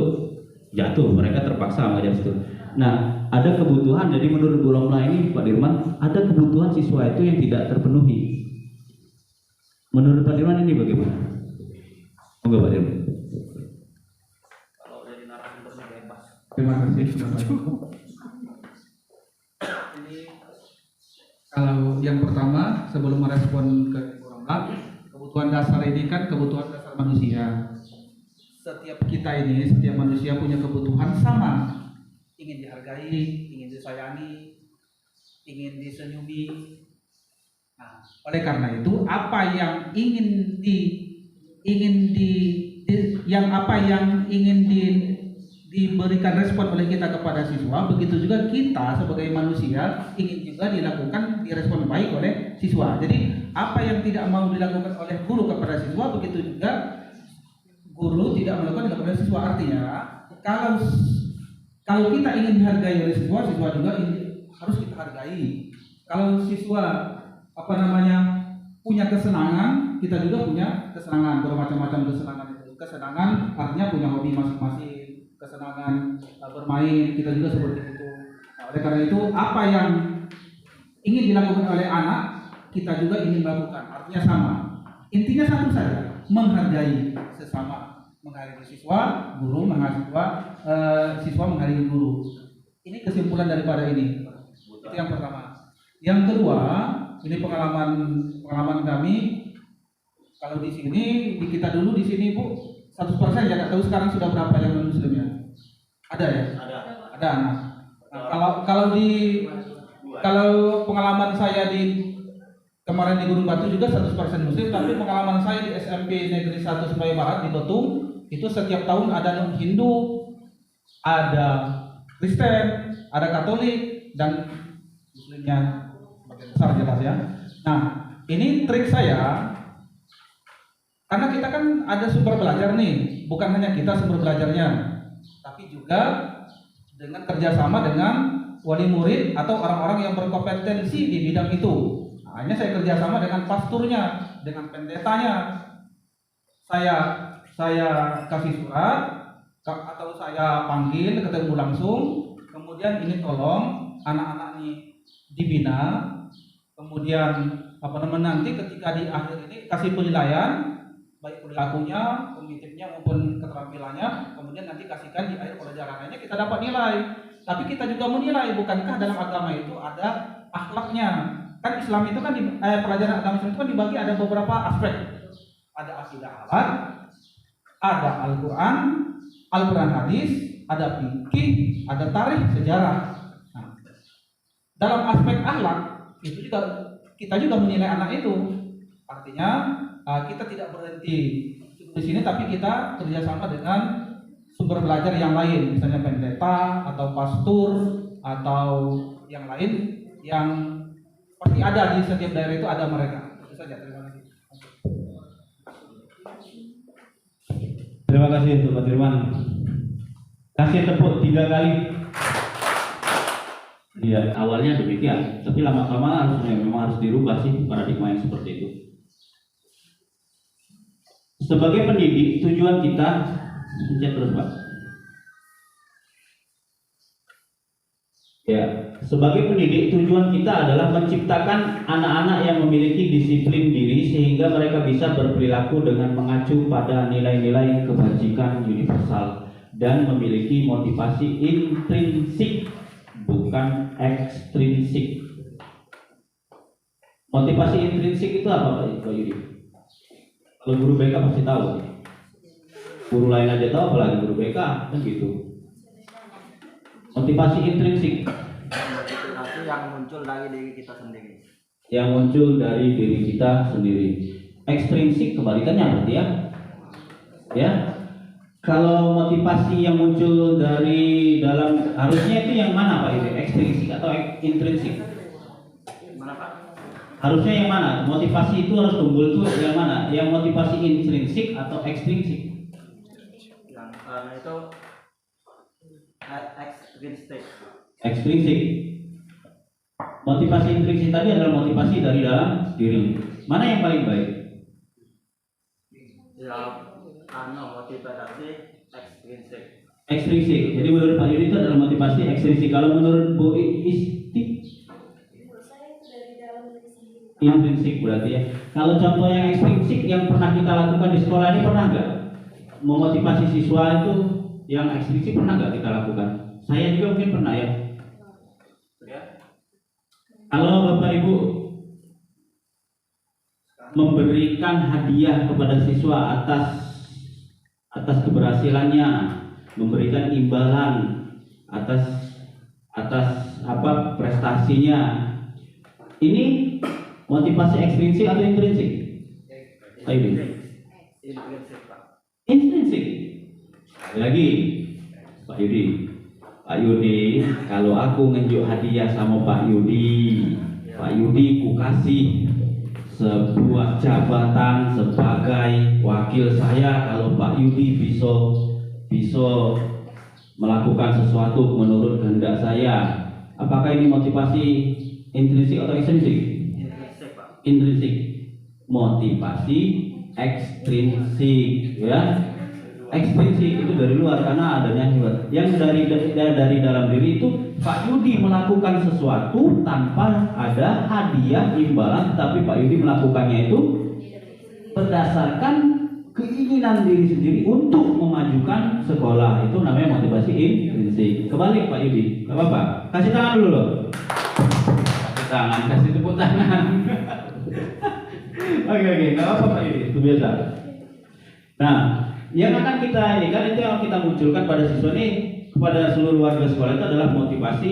jatuh, mereka terpaksa mengajar situ. Nah, ada kebutuhan, jadi menurut Bu Romlah ini Pak Dirman, ada kebutuhan siswa itu yang tidak terpenuhi. Menurut Pak Dirman ini bagaimana? Monggo Pak Dirman. Kalau dari narasumbernya bebas. Terima kasih Bapak Ibu. Jadi kalau yang pertama sebelum merespon ke Ibu Romla, kebutuhan dasar ini kan kebutuhan dasar manusia. Setiap kita ini, setiap manusia punya kebutuhan sama, ingin dihargai, ingin disayangi, ingin disenyumi. Nah, oleh karena itu apa yang ingin diberikan respon oleh kita kepada siswa, begitu juga kita sebagai manusia ingin juga dilakukan direspon baik oleh siswa. Jadi apa yang tidak mau dilakukan oleh guru kepada siswa, begitu juga guru tidak melakukan kepada siswa. Artinya kalau kita ingin dihargai oleh siswa, siswa juga harus kita hargai. Kalau siswa punya kesenangan, kita juga punya kesenangan, bermacam-macam kesenangan itu. Kesenangan artinya punya hobi masing-masing, kesenangan bermain, kita juga seperti itu. Nah, oleh karena itu apa yang ingin dilakukan oleh anak, kita juga ingin lakukan, artinya sama. Intinya satu saja, menghargai sesama, menghargai siswa, guru menghargai siswa menghargai guru. Ini kesimpulan daripada ini. Itu yang pertama. Yang kedua, ini pengalaman kami. Kalau di sini, di kita dulu di sini Bu, 100% ya, nggak tahu sekarang sudah berapa yang non muslimnya? Ada ya? Ada. Nah, kalau pengalaman saya kemarin di Gunung Batu juga 100% muslim, tapi pengalaman saya di SMP Negeri 1 Surabaya Barat di Betung itu setiap tahun ada non Hindu, ada Kristen, ada Katolik, dan muslimnya sebagian besar jelas ya. Nah, ini trik saya. Karena kita kan ada sumber belajar nih, bukan hanya kita sumber belajarnya, tapi juga dengan kerjasama dengan wali murid atau orang-orang yang berkompetensi di bidang itu. Nah, hanya saya kerjasama dengan pasturnya, dengan pendetanya. Saya kasih surat atau saya panggil ketemu langsung, kemudian ini tolong anak-anak ini dibina, kemudian nanti ketika di akhir ini kasih penilaian baik perilakunya, kognitifnya maupun keterampilannya, kemudian nanti kasihkan di akhir pelajarannya kita dapat nilai. Tapi kita juga menilai, bukankah dalam agama itu ada akhlaknya? Kan Islam itu kan pelajaran agama Islam itu kan dibagi ada beberapa aspek. Ada akidah akhlak, ada Al-Quran, Al-Quran hadis, ada fikih, ada tarikh, sejarah. Nah, dalam aspek akhlak itu juga kita juga menilai anak itu. Artinya kita tidak berhenti di sini, tapi kita kerjasama dengan sumber belajar yang lain, misalnya pendeta atau pastor atau yang lain yang pasti ada di setiap daerah itu ada mereka. Itu saja. Terima kasih. Terima kasih untuk Pak Dirman. Kasih tepuk 3 kali. Iya, awalnya demikian, tapi lama-lama memang harus dirubah sih paradigma yang seperti itu. Sebagai pendidik, tujuan kita, cek terus Pak. Ya, sebagai pendidik, tujuan kita adalah menciptakan anak-anak yang memiliki disiplin diri sehingga mereka bisa berperilaku dengan mengacu pada nilai-nilai kebajikan universal dan memiliki motivasi intrinsik, bukan ekstrinsik. Motivasi intrinsik itu apa Pak Yudi? Kalau guru BK pasti tahu. Guru lain aja tahu, apalagi guru BK kan gitu. Motivasi intrinsik. Motivasi yang muncul dari diri kita sendiri. Yang muncul dari diri kita sendiri. Ekstrinsik kebalikannya berarti ya. Ya. Kalau motivasi yang muncul dari dalam, harusnya itu yang mana Pak ini? Ekstrinsik atau intrinsik? Mana Pak? Harusnya yang mana? Motivasi itu harus tumbuh itu yang mana? Yang motivasi intrinsik atau ekstrinsik? Yang itu ekstrinsik. Ekstrinsik. Motivasi intrinsik tadi adalah motivasi dari dalam diri. Mana yang paling baik? Ya, motivasi ekstrinsik. Ekstrinsik. Jadi menurut Pak Yudi itu adalah motivasi ekstrinsik. Kalau menurut Bu Isti? Intrinsik berarti ya. Kalau contoh yang ekstrinsik yang pernah kita lakukan di sekolah ini pernah nggak? Memotivasi siswa itu yang ekstrinsik pernah nggak kita lakukan? Saya juga mungkin pernah ya. Kalau Bapak Ibu memberikan hadiah kepada siswa atas keberhasilannya, memberikan imbalan atas apa prestasinya, ini motivasi ekstrinsik atau intrinsik? Ayo, intrinsik. Lagi, Pak Yudi. Pak Yudi, kalau aku ngejuk hadiah sama Pak Yudi ku kasih sebuah jabatan sebagai wakil saya kalau Pak Yudi bisa melakukan sesuatu menurut kehendak saya. Apakah ini motivasi intrinsik atau ekstrinsik? Intrinsik. Motivasi ekstrinsik, ya. Ekstrinsik itu dari luar karena adanya hewan. Yang dari dalam diri itu Pak Yudi melakukan sesuatu tanpa ada hadiah imbalan, tapi Pak Yudi melakukannya itu berdasarkan keinginan diri sendiri untuk memajukan sekolah. Itu namanya motivasi intrinsik. Kebalik Pak Yudi, nggak apa-apa. Kasih tangan dulu loh. Kasih tangan, kasih tepuk tangan. Oke, nggak apa-apa Pak Yudi, itu biasa. Nah, yang akan kita ini kan itu yang kita munculkan pada siswa ini, kepada seluruh warga sekolah itu adalah motivasi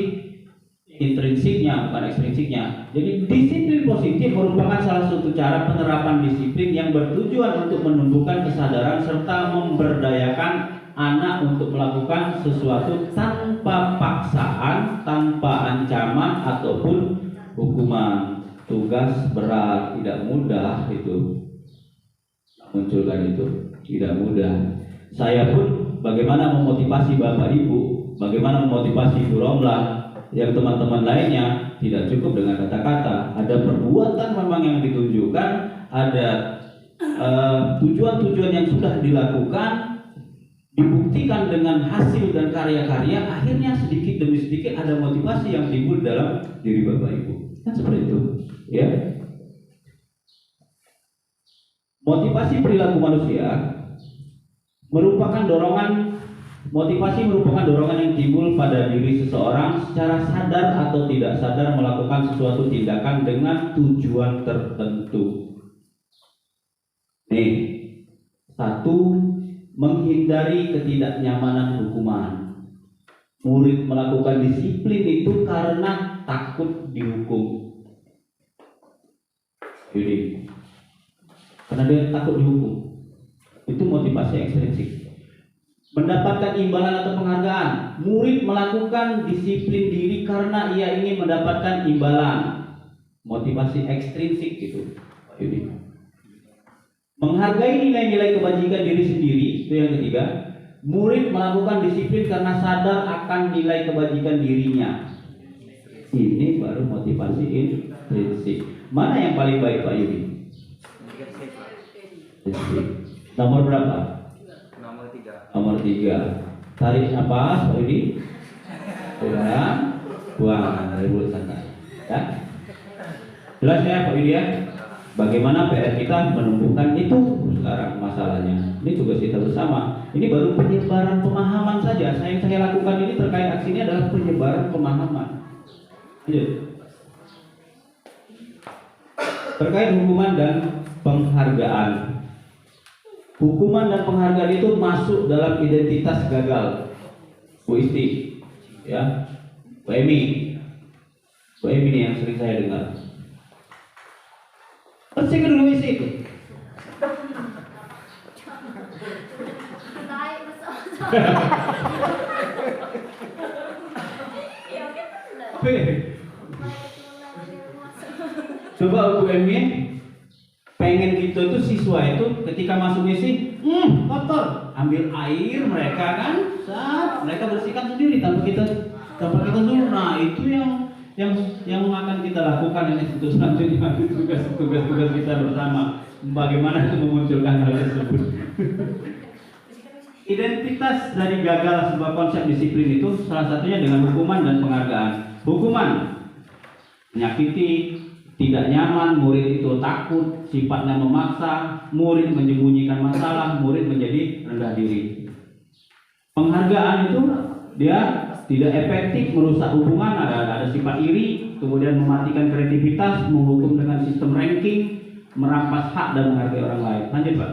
intrinsiknya, bukan ekstrinsiknya. Jadi disiplin positif merupakan salah satu cara penerapan disiplin yang bertujuan untuk menumbuhkan kesadaran serta memberdayakan anak untuk melakukan sesuatu tanpa paksaan, tanpa ancaman ataupun hukuman. Tugas berat, tidak mudah itu munculkan itu, tidak mudah. Saya pun bagaimana memotivasi Bapak Ibu, bagaimana memotivasi Ibu Romlah, yang teman-teman lainnya, tidak cukup dengan kata-kata. Ada perbuatan memang yang ditunjukkan, ada tujuan-tujuan yang sudah dilakukan, dibuktikan dengan hasil dan karya-karya. Akhirnya sedikit demi sedikit ada motivasi yang timbul dalam diri Bapak Ibu. Kan seperti itu, ya. Motivasi perilaku manusia merupakan dorongan. Motivasi merupakan dorongan yang timbul pada diri seseorang secara sadar atau tidak sadar melakukan sesuatu tindakan dengan tujuan tertentu. Nih, satu, menghindari ketidaknyamanan hukuman. Murid melakukan disiplin itu karena takut dihukum. Jadi, karena dia takut dihukum. Itu motivasi ekstrinsik. Mendapatkan imbalan atau penghargaan. Murid melakukan disiplin diri karena ia ingin mendapatkan imbalan. Motivasi ekstrinsik gitu. Jadi, menghargai nilai-nilai kebajikan diri sendiri, itu yang ketiga. Murid melakukan disiplin karena sadar akan nilai kebajikan dirinya. Ini baru motivasi intrinsik. Mana yang paling baik Pak Yudi? Nomor berapa? Nomor 3. Tarik nafas Pak Yudi. Buang dari mulut sana. Ya. Jelas ya Pak Yudi ya? Bagaimana PR kita menumbuhkan itu sekarang masalahnya. Ini tugas kita bersama. Ini baru penyebaran pemahaman saja. Yang saya lakukan ini terkait aksi ini adalah penyebaran pemahaman. Terkait hukuman dan penghargaan. Hukuman dan penghargaan itu masuk dalam identitas gagal. Bu Isti, ya, Bu Emi ini yang sering saya dengar. Bersihkan dulu isi itu. Coba Bu Emi, pengen gitu itu siswa itu ketika masuk isi, kotor, ambil air mereka kan, saat mereka bersihkan sendiri tanpa kita suruh. Nah itu yang akan kita lakukan ini untuk selanjutnya, tugas-tugas kita bersama. Bagaimana itu memunculkan hal tersebut. Identitas dari gagal sebuah konsep disiplin itu salah satunya dengan hukuman dan penghargaan. Hukuman menyakiti, tidak nyaman, murid itu takut, sifatnya memaksa, murid menyembunyikan masalah, murid menjadi rendah diri. Penghargaan itu dia tidak efektif, merusak hubungan, ada sifat iri, kemudian mematikan kreativitas, menghukum dengan sistem ranking, merampas hak dan menghargai orang lain. Lanjut Pak.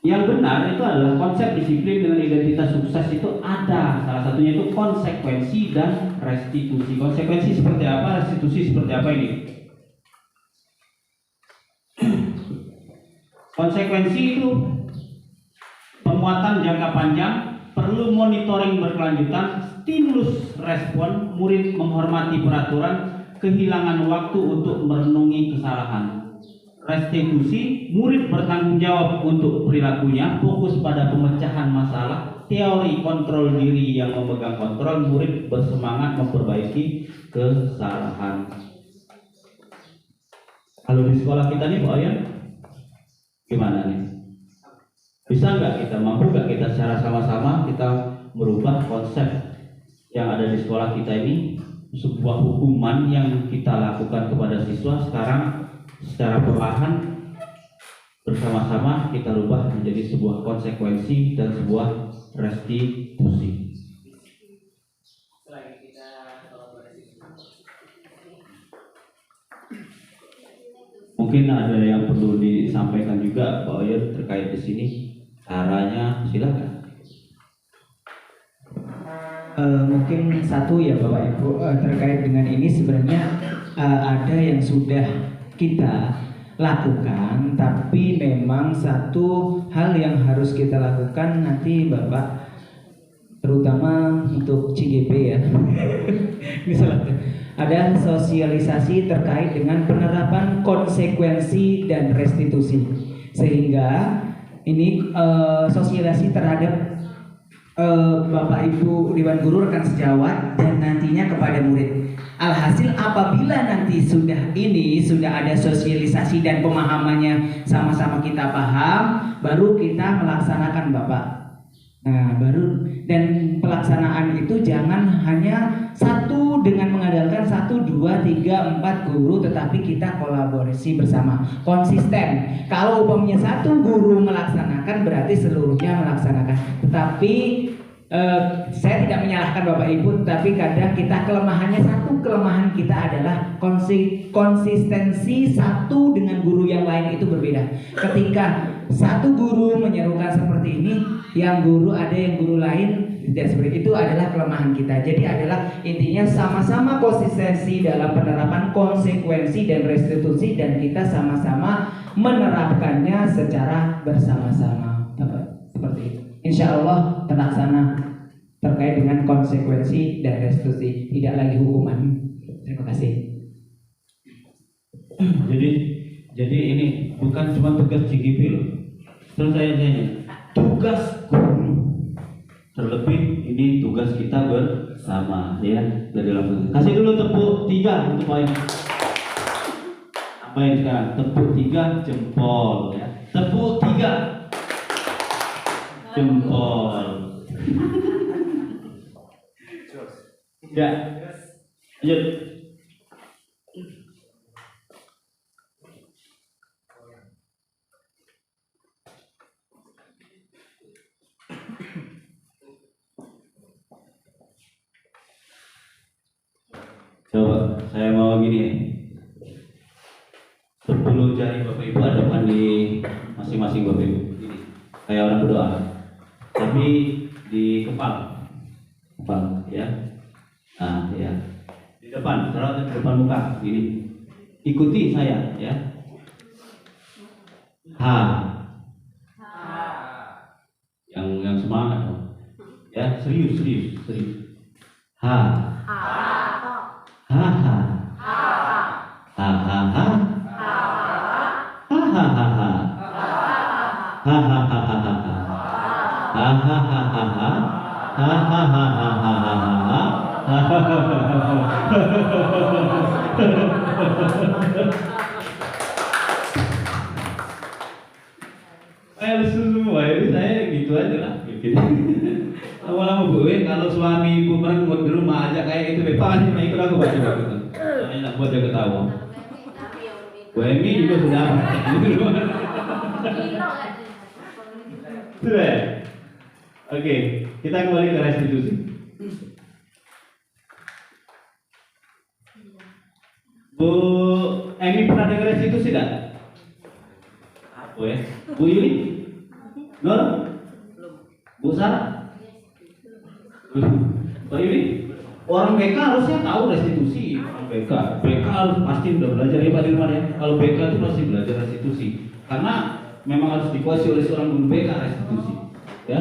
Yang benar itu adalah konsep disiplin dengan identitas sukses itu ada. Salah satunya itu konsekuensi dan restitusi. Konsekuensi seperti apa, restitusi seperti apa ini? Konsekuensi itu penguatan jangka panjang, perlu monitoring berkelanjutan, stimulus respon, murid menghormati peraturan, kehilangan waktu untuk merenungi kesalahan. Restitusi, murid bertanggung jawab untuk perilakunya, fokus pada pemecahan masalah, teori kontrol diri yang memegang kontrol, murid bersemangat memperbaiki kesalahan. Kalau di sekolah kita nih Pak Oyan, gimana nih? Bisa nggak kita, mampu nggak kita secara sama-sama kita merubah konsep yang ada di sekolah kita ini, sebuah hukuman yang kita lakukan kepada siswa sekarang secara perlahan bersama-sama kita rubah menjadi sebuah konsekuensi dan sebuah restitusi. Selagi kita kolaborasi. Mungkin ada yang perlu disampaikan juga Pak Oyan terkait di sini. Caranya silakan. Mungkin satu ya Bapak Ibu, terkait dengan ini sebenarnya ada yang sudah kita lakukan, tapi memang satu hal yang harus kita lakukan nanti Bapak, terutama untuk CGP ya. Misalnya ada sosialisasi terkait dengan penerapan konsekuensi dan restitusi, sehingga ini sosialisasi terhadap Bapak Ibu Dewan Guru, rekan sejawat, dan nantinya kepada murid. Alhasil apabila nanti sudah ada sosialisasi dan pemahamannya sama-sama kita paham, baru kita melaksanakan Bapak. Nah, baru, dan pelaksanaan itu jangan hanya satu dengan mengandalkan 1, 2, 3, 4 guru, tetapi kita kolaborasi bersama, konsisten. Kalau umpamanya satu guru melaksanakan berarti seluruhnya melaksanakan. Tetapi saya tidak menyalahkan Bapak Ibu, tapi kadang kita kelemahannya, satu kelemahan kita adalah konsistensi satu dengan guru yang lain itu berbeda. Ketika satu guru menyerukan seperti ini, yang guru lain tidak seperti itu, adalah kelemahan kita. Jadi adalah intinya sama-sama konsistensi dalam penerapan konsekuensi dan restitusi, dan kita sama-sama menerapkannya secara bersama-sama. Seperti itu. Insya Allah terlaksana terkait dengan konsekuensi dan restitusi, tidak lagi hukuman. Terima kasih. Jadi ini bukan cuma tugas CGP loh. Terus saya tanya, tugas guru, terlebih ini tugas kita bersama ya dari dalam. Kasih dulu tepuk 3 untuk Pak. Apa yang sekarang? Tepuk 3 jempol ya. Tepuk 3 jempol. Ya. Lanjut. Coba saya mau gini, 10 jari Bapak Ibu hadapkan di masing-masing Bapak Ibu. Gini, kayak orang berdoa, tapi di kepala ya. Nah ya, di depan, taruh di depan muka. Gini, ikuti saya ya. H. Yang semangat dong. Ya, serius. H. Semua ini saya gitu aja lah. Lama-lama Bu, kalau suami ibu merengut di rumah aja kayak itu, Pak, ikut aku baca. Enak buat dia ketawa. Bu Emi juga sudah sudah ya? Oke, kita kembali ke restitusi. Bu Emi pernah dengar restitusi tidak? Apa ya? Bu Yuli? Nur? Bu Sarah? Pak Yuli? Orang BK harusnya tahu restitusi. Orang BK harus pasti udah belajar ya Pak Dirman ya. Kalau BK itu pasti belajar restitusi. Karena memang harus dikuasai oleh seorang guru BK restitusi. Ya.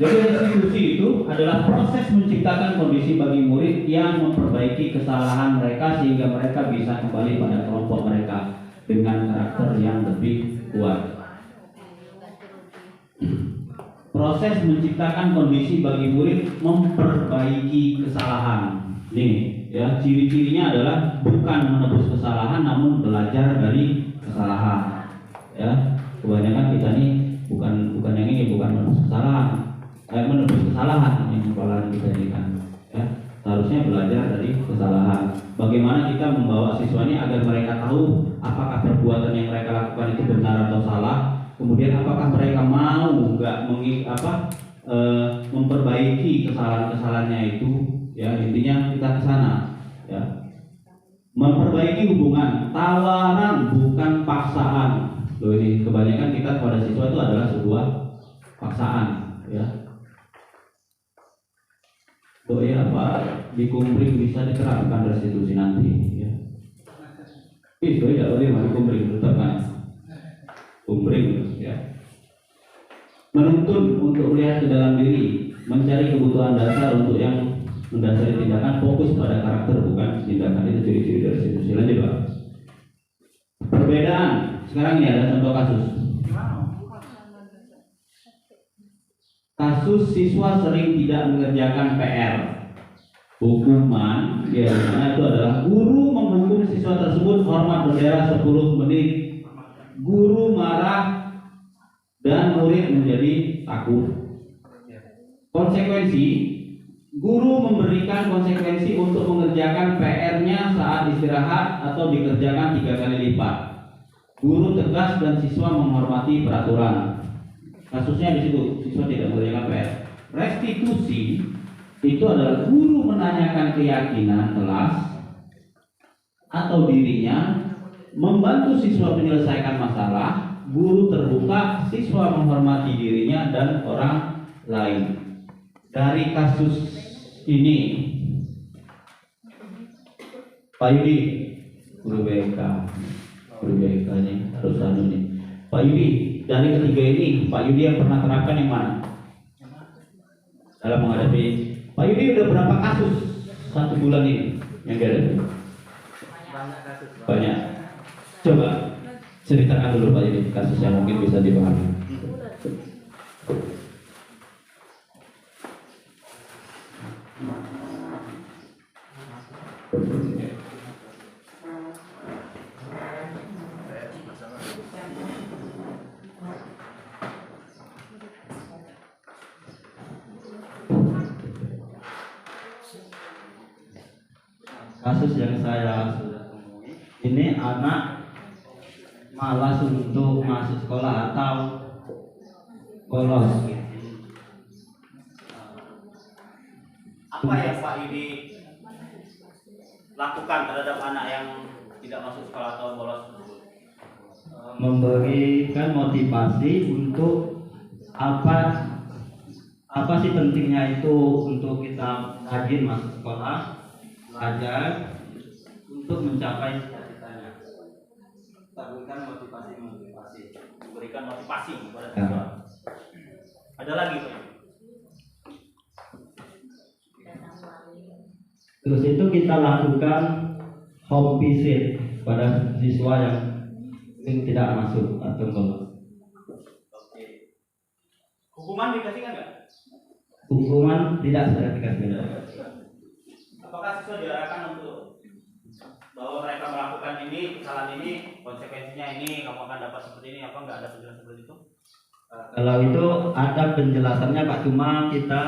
Jadi restitusi itu adalah proses menciptakan kondisi bagi murid yang memperbaiki kesalahan mereka sehingga mereka bisa kembali pada kelompok mereka dengan karakter yang lebih kuat. Proses menciptakan kondisi bagi murid memperbaiki kesalahan. Nih, ya, ciri-cirinya adalah bukan menebus kesalahan namun belajar dari kesalahan. Ya, kebanyakan kita nih bukan yang ini, bukan menebus kesalahan. Menebus kesalahan yang kesalahan kita ini kan. Ya, seharusnya belajar dari kesalahan. Bagaimana kita membawa siswa ini agar mereka tahu apakah perbuatan yang mereka lakukan itu benar atau salah. Kemudian apakah mereka mau nggak memperbaiki kesalahan-kesalahannya itu, ya intinya kita ke sana, ya. Memperbaiki hubungan, tawaran bukan paksaan. Loh, ini kebanyakan kita kepada siswa itu adalah sebuah paksaan, ya. Oh ya Pak, di Kumpring bisa diterapkan restitusi nanti, ya. Itu ya, boleh di Kumpring tetapkan. Kumpring, ya. Menuntun untuk melihat ke dalam diri, mencari kebutuhan dasar untuk yang mendasari tindakan, fokus pada karakter bukan tindakan. Itu ciri-ciri dari restitusi. Lanjut Pak. Perbedaan. Sekarang ini ada contoh kasus. Kasus siswa sering tidak mengerjakan PR. Hukuman ya, itu adalah guru menghukum siswa tersebut hormat bendera 10 menit. Guru marah dan murid menjadi takut. Konsekuensi, guru memberikan konsekuensi untuk mengerjakan PR-nya saat istirahat atau dikerjakan 3 kali lipat. Guru tegas dan siswa menghormati peraturan. Kasusnya di situ, siswa tidak mengerjakan PR. Restitusi itu adalah guru menanyakan keyakinan kelas atau dirinya, membantu siswa menyelesaikan masalah, guru terbuka, siswa menghormati dirinya dan orang lain. Dari kasus ini, Pak Yudi, guru BK ini harus anu nih. Pak Yudi, dari ketiga ini, Pak Yudi yang pernah terapkan yang mana? Dalam menghadapi, Pak Yudi udah berapa kasus 1 bulan ini yang dihadapi? Banyak. Coba ceritakan dulu Pak Yudi kasus yang mungkin bisa dipahami. Kasus yang saya sudah temui, ini anak malas untuk masuk sekolah atau bolos. Apa yang Pak Yudi lakukan terhadap anak yang tidak masuk sekolah atau bolos tersebut? Memberikan motivasi untuk apa sih pentingnya itu untuk kita rajin masuk sekolah, belajar untuk mencapai cita-citanya. Memberikan motivasi kepada siswa. Ada lagi Pak? Terus itu kita lakukan home visit pada siswa yang tidak masuk atau bolos. Oke. Hukuman dikasihkan nggak? Hukuman tidak secara dikasih. Apakah siswa diarahkan untuk bahwa mereka melakukan ini, kesalahan ini, konsekuensinya ini, kamu akan dapat seperti ini, apa nggak ada penjelasan seperti itu? Kalau itu ada penjelasannya Pak, cuma kita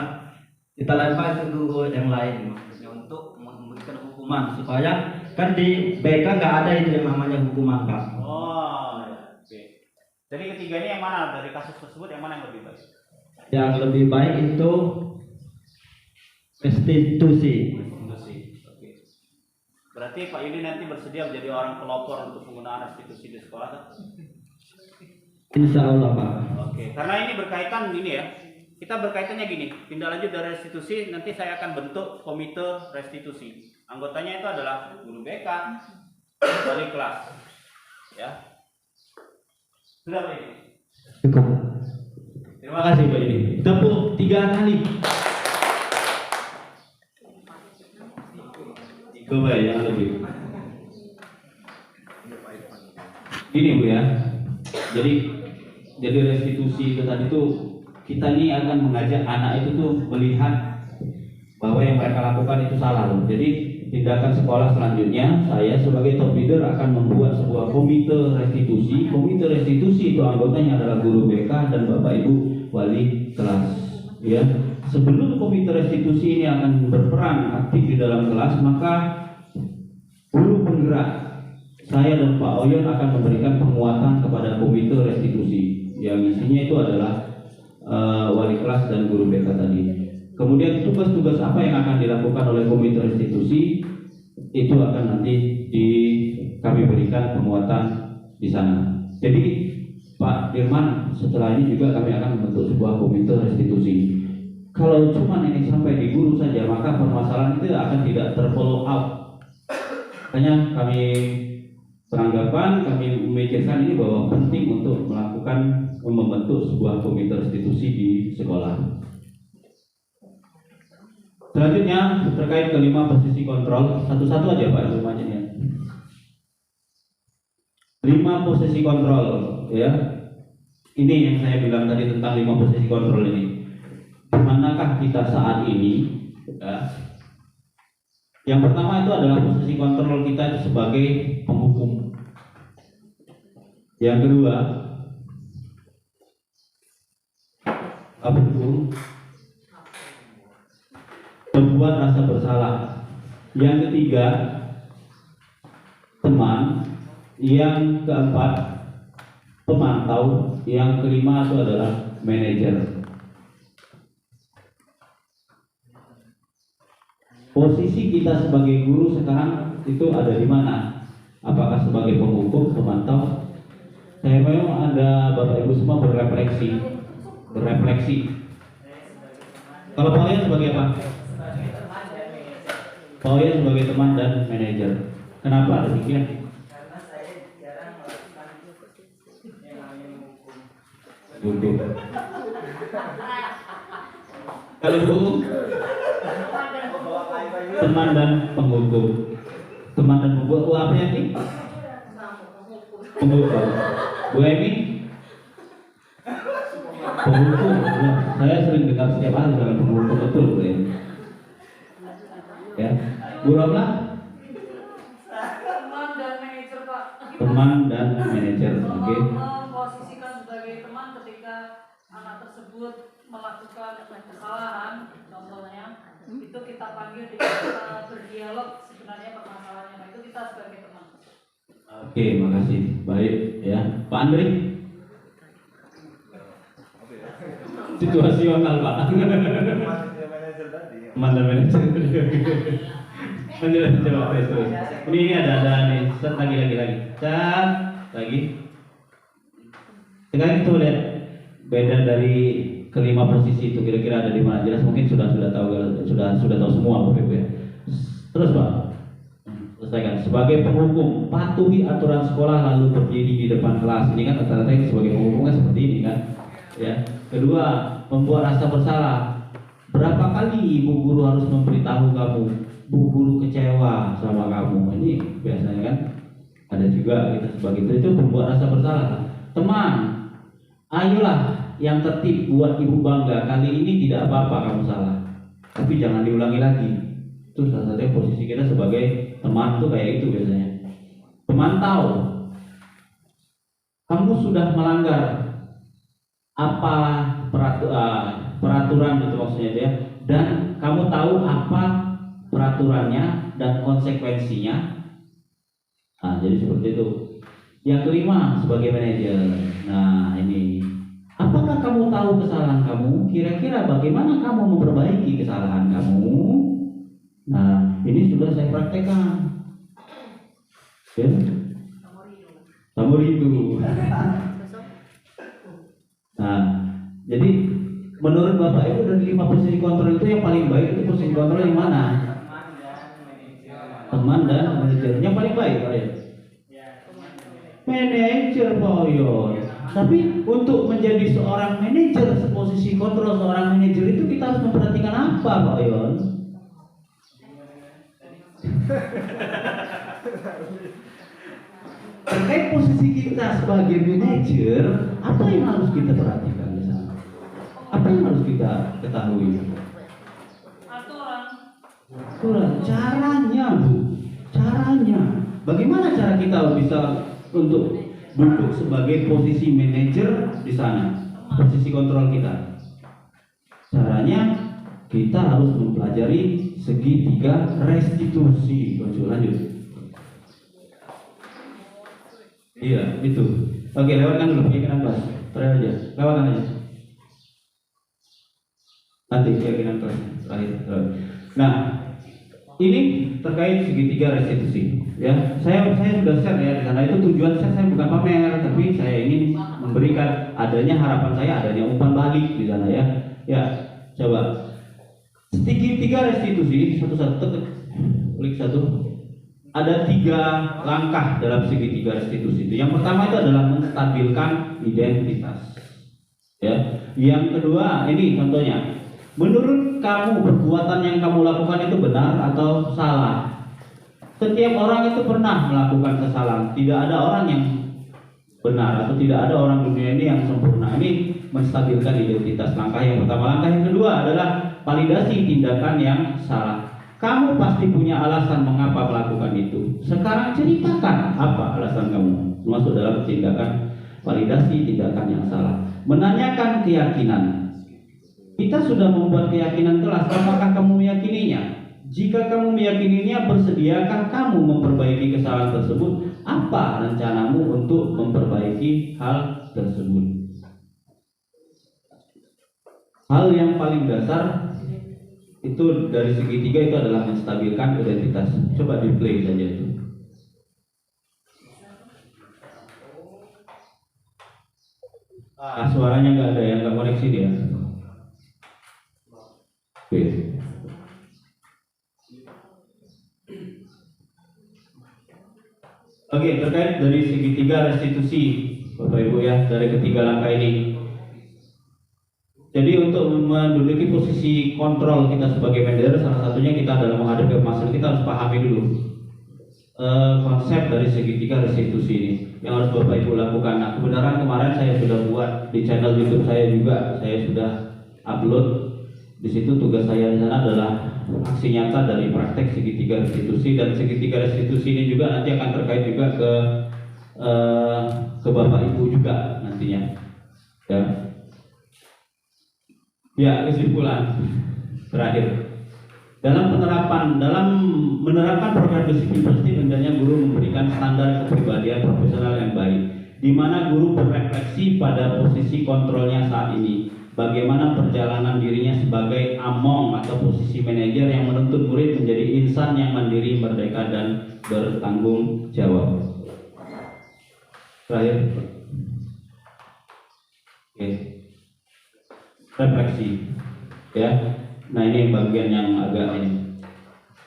lempar ke guru yang lain maksudnya untuk memberikan hukuman supaya Kan di BK nggak ada itu yang namanya hukuman, Pak. Oh, ya. Oke. Jadi ketiga ini yang mana dari kasus tersebut yang mana yang lebih baik? Yang lebih baik itu restitusi. Oke. Berarti Pak Yudi nanti bersedia menjadi orang pelopor untuk penggunaan restitusi di sekolah kan? Insya Allah, Pak. Oke, karena ini berkaitan gini ya. Kita berkaitannya gini, tindak lanjut dari restitusi nanti saya akan bentuk komite restitusi. Anggotanya itu adalah guru BK, wali kelas. Ya. Sudah Pak Yudi? Cukup. Terima kasih Pak Yudi. Tepuk 3 kali. Coba yang lebih. Gini Bu ya. Jadi restitusi itu tadi tuh kita ini akan mengajak anak itu tuh melihat bahwa yang mereka lakukan itu salah loh. Jadi tindakan sekolah selanjutnya saya sebagai top leader akan membuat sebuah komite restitusi. Komite restitusi itu anggotanya adalah guru BK dan Bapak Ibu wali kelas. Ya, sebelum komite restitusi ini akan berperan aktif di dalam kelas, maka guru penggerak saya dan Pak Oyon akan memberikan penguatan kepada komite restitusi yang isinya itu adalah wali kelas dan guru BK tadi. Kemudian tugas-tugas apa yang akan dilakukan oleh komite restitusi itu akan nanti kami berikan penguatan di sana. Jadi Pak Dirman, setelah ini juga kami akan membentuk sebuah komite restitusi. Kalau cuma ini sampai di guru saja, maka permasalahan itu akan tidak terfollow up. Makanya kami beranggapan, kami memikirkan ini bahwa penting untuk membentuk sebuah komite restitusi di sekolah. Selanjutnya terkait kelima posisi kontrol, satu-satu aja Pak semuanya ya. 5 posisi kontrol ya. Ini yang saya bilang tadi tentang 5 posisi kontrol ini. Dimanakah kita saat ini? Ya. Yang pertama itu adalah posisi kontrol kita itu sebagai penghukum. Yang kedua, penghukum membuat rasa bersalah. Yang ketiga, teman. Yang keempat, pemantau. Yang kelima itu adalah manajer. Posisi kita sebagai guru sekarang itu ada di mana? Apakah sebagai penghukum, pemantau? Saya mau ada Bapak Ibu semua berefleksi. Kalau Pak Oyan sebagai apa? Pak Oyan sebagai teman dan manajer. Kenapa demikian? Karena saya jarang melakukan yang namanya menghukum. Hukum. Kalau hukum, teman dan penghukum. Teman dan penghukum apa ya nih? Penghukum. Bu Emi? Penghukum. Saya sering dengar setiap hari dengan penghukum, betul Bu Emi. Ya, Bu Romla? Teman dan manajer Pak. Teman dan manajer, oke. Memposisikan sebagai teman ketika anak tersebut melakukan kesalahan, contohnya itu kita panggil, kita berdialog sebenarnya permasalahannya. Nah, itu kita sebagai teman. Oke, makasih. Baik ya, Pak Andri. Situasional Pak. Teman dan manajer. Menjelaskan terus. Ini ada nih, set lagi. Set lagi. Sekarang kita lihat beda dari kelima posisi itu kira-kira ada di mana. Jelas mungkin sudah tahu semua Bapak Ibu ya. Terus Pak, selesaikan. Sebagai penghukum, patuhi aturan sekolah lalu berdiri di depan kelas. Ini kan rata-rata ini sebagai penghukumnya seperti ini kan. Ya. Kedua, membuat rasa bersalah. Berapa kali ibu guru harus memberitahu kamu, bu guru kecewa sama kamu. Ini biasanya kan ada juga kita sebagai itu membuat rasa bersalah. Teman, ayolah yang tertib buat ibu bangga. Kali ini tidak apa-apa kamu salah, tapi jangan diulangi lagi. Itu salah satu posisi kita sebagai teman tuh kayak itu biasanya. Pemantau, kamu sudah melanggar apa peraturan itu maksudnya dia, dan kamu tahu apa peraturannya dan konsekuensinya, jadi seperti itu. Yang kelima, sebagai manajer. Nah, ini apakah kamu tahu kesalahan kamu? Kira-kira bagaimana kamu memperbaiki kesalahan kamu? Nah, ini sudah saya praktekkan. Ya. Kamu rindu. Nah, jadi menurut Bapak Ibu dari 5 posisi kontrol itu yang paling baik itu posisi kontrol yang mana? Teman dan manajer. Yang paling baik, Pak ya? Manajer, Pak Oyon. Tapi untuk menjadi seorang manajer, posisi kontrol seorang manajer itu kita harus memperhatikan apa, Pak Oyon? Terkait posisi kita sebagai manajer, apa yang harus kita perhatikan di sana? Apa yang harus kita ketahui? Aturan, caranya, Bu. Caranya. Bagaimana cara kita bisa untuk duduk sebagai posisi manajer di sana? Posisi kontrol kita. Caranya kita harus mempelajari segitiga restitusi. Lanjut. Iya, itu. Oke, lewatkan dulu keyakinan kelas. Terakhir aja, lewatkan aja. Nanti keyakinan kelas terakhir. Nah, ini terkait segitiga restitusi. Ya, saya sudah share ya di sana. Itu tujuan saya bukan pamer, tapi saya ingin memberikan adanya harapan saya, adanya umpan balik di sana ya. Ya, coba segitiga restitusi satu-satu, klik satu. Ada 3 langkah dalam segitiga restitusi itu. Yang pertama itu adalah menstabilkan identitas. Ya. Yang kedua, ini contohnya. Menurut kamu perbuatan yang kamu lakukan itu benar atau salah? Setiap orang itu pernah melakukan kesalahan. Tidak ada orang yang benar atau tidak ada orang dunia ini yang sempurna. Ini menstabilkan identitas. Langkah yang pertama. Langkah yang kedua adalah validasi tindakan yang salah. Kamu pasti punya alasan mengapa melakukan itu. Sekarang ceritakan apa alasan kamu. Masuk dalam tindakan validasi tindakan yang salah. Menanyakan keyakinan. Kita sudah membuat keyakinan kelas. Apakah kamu meyakininya? Jika kamu meyakininya, bersediakah kamu memperbaiki kesalahan tersebut? Apa rencanamu untuk memperbaiki hal tersebut? Hal yang paling dasar itu dari segitiga itu adalah menstabilkan identitas. Coba di play saja itu. Suaranya nggak ada yang nggak koneksi dia. Oke. Oke, terkait dari segitiga restitusi, Bapak Ibu ya, dari ketiga langkah ini. Jadi untuk menduduki posisi kontrol kita sebagai manajer, salah satunya kita dalam menghadapi masalah kita harus pahami dulu konsep dari segitiga restitusi ini yang harus Bapak Ibu lakukan. Nah, kebenaran kemarin saya sudah buat di channel YouTube saya juga, saya sudah upload. Di situ tugas saya di sana adalah aksi nyata dari praktek segitiga restitusi, dan segitiga restitusi ini juga nanti akan terkait juga ke Bapak Ibu juga nantinya. Ya. Ya, kesimpulan terakhir. Dalam menerapkan program disiplin positif, hendaknya guru memberikan standar kepribadian profesional yang baik, di mana guru berefleksi pada posisi kontrolnya saat ini, bagaimana perjalanan dirinya sebagai among atau posisi manajer yang menuntut murid menjadi insan yang mandiri, merdeka, dan bertanggung jawab. Terakhir. Oke. Refleksi, ya. Nah, ini bagian yang agak ini.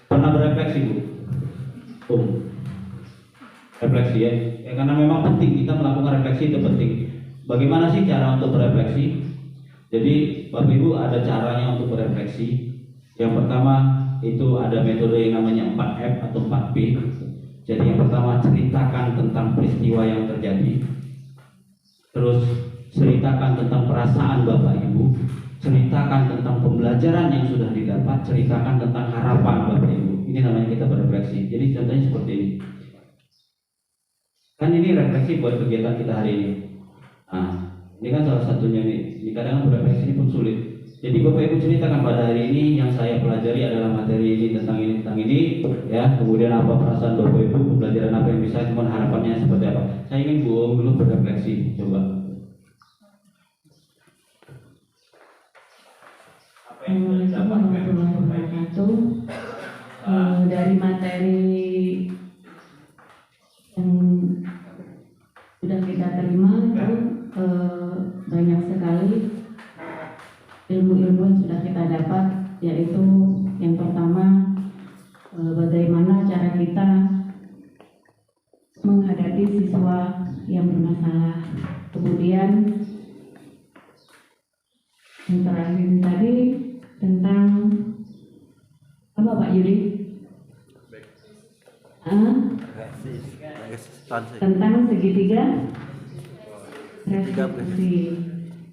Pernah berefleksi, Bu? Refleksi ya. Karena memang penting kita melakukan refleksi, itu penting. Bagaimana sih cara untuk berefleksi? Jadi Bapak Ibu ada caranya untuk berefleksi. Yang pertama itu ada metode yang namanya 4F atau 4P. Jadi yang pertama, ceritakan tentang peristiwa yang terjadi. Terus ceritakan tentang perasaan Bapak Ibu, ceritakan tentang pembelajaran yang sudah didapat, ceritakan tentang harapan Bapak Ibu. Ini namanya kita berefleksi. Jadi contohnya seperti ini. Kan ini refleksi buat kegiatan kita hari ini. Nah, ini kan salah satunya nih. Ini kadang berefleksi ini pun sulit. Jadi Bapak Ibu ceritakan pada hari ini yang saya pelajari adalah materi ini tentang ini, ya. Kemudian apa perasaan Bapak Ibu, pembelajaran apa yang bisa, cuman harapannya seperti apa. Saya ingin Bu Om dulu berrefleksi, coba. Assalamualaikum warahmatullahi wabarakatuh. Dari materi yang sudah kita terima itu banyak sekali ilmu-ilmu yang sudah kita dapat, yaitu yang pertama bagaimana cara kita menghadapi siswa yang bermasalah. Kemudian yang terakhir tadi tentang apa Pak Yudi? Tentang segitiga restitusi.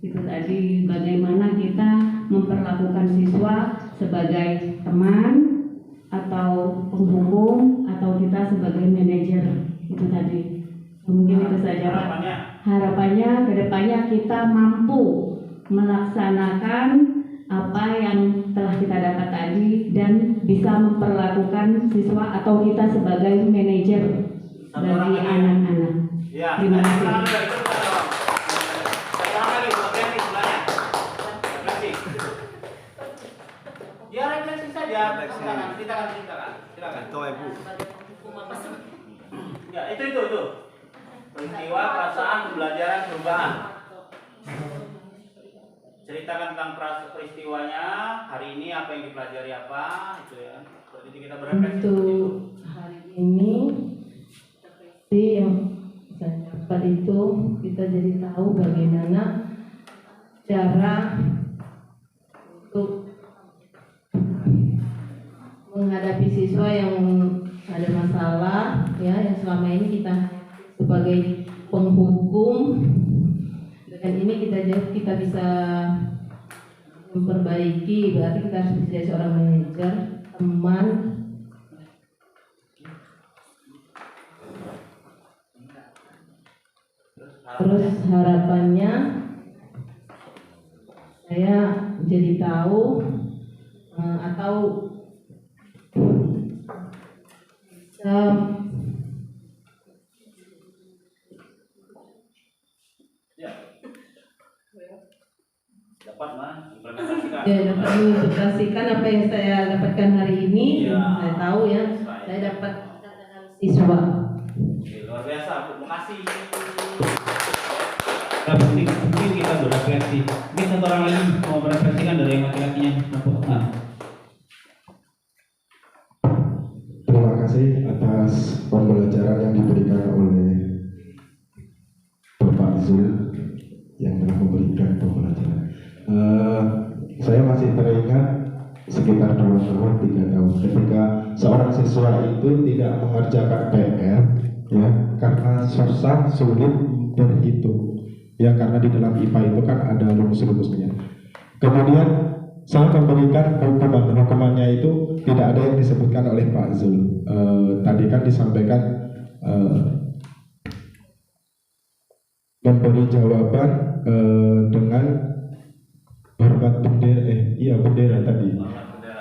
Itu tadi bagaimana kita memperlakukan siswa sebagai teman atau penghukum atau kita sebagai manajer. Itu tadi. Mungkin itu saja Pak. Harapannya kedepannya kita mampu melaksanakan apa yang telah kita dapat tadi dan bisa memperlakukan siswa atau kita sebagai manajer bagi anak-anak. Ya, Terima kasih. Ya, refleksi saja. Silakan. Ibu. Ya, itu. Peristiwa, perasaan, pembelajaran, perubahan. Ceritakan tentang peristiwanya, hari ini apa yang dipelajari apa, itu ya. Seperti itu kita berefleksi. Untuk hari ini refleksi yang saya dapat itu kita jadi tahu bagaimana cara untuk menghadapi siswa yang ada masalah, ya, yang selama ini kita sebagai penghukum. Dengan ini kita bisa memperbaiki, berarti kita harus menjadi seorang manajer, teman. Terus harapannya saya jadi tahu atau bisa dapat mengintegrasikan apa yang saya dapatkan hari ini. Saya tahu ya, saya dapat siswa. Luar biasa, terima kasih. Mungkin kita berefleksi. Mungkin satu orang lagi mau berefleksikan dari yang laki-lakinya. Nah. Terima kasih atas pembelajaran yang diberikan oleh Bapak Zul yang telah memberikan pembelajaran. Saya masih teringat sekitar 2 tahun 3 tahun ketika seorang siswa itu tidak mengerjakan PR, ya, karena susah sulit berhitung, ya, karena di dalam IPA itu kan ada rumus-rumusnya. Kemudian saya memberikan hukumannya itu tidak ada yang disebutkan oleh Pak Zul. Tadi kan disampaikan memberi jawaban dengan hormat bendera, bendera tadi.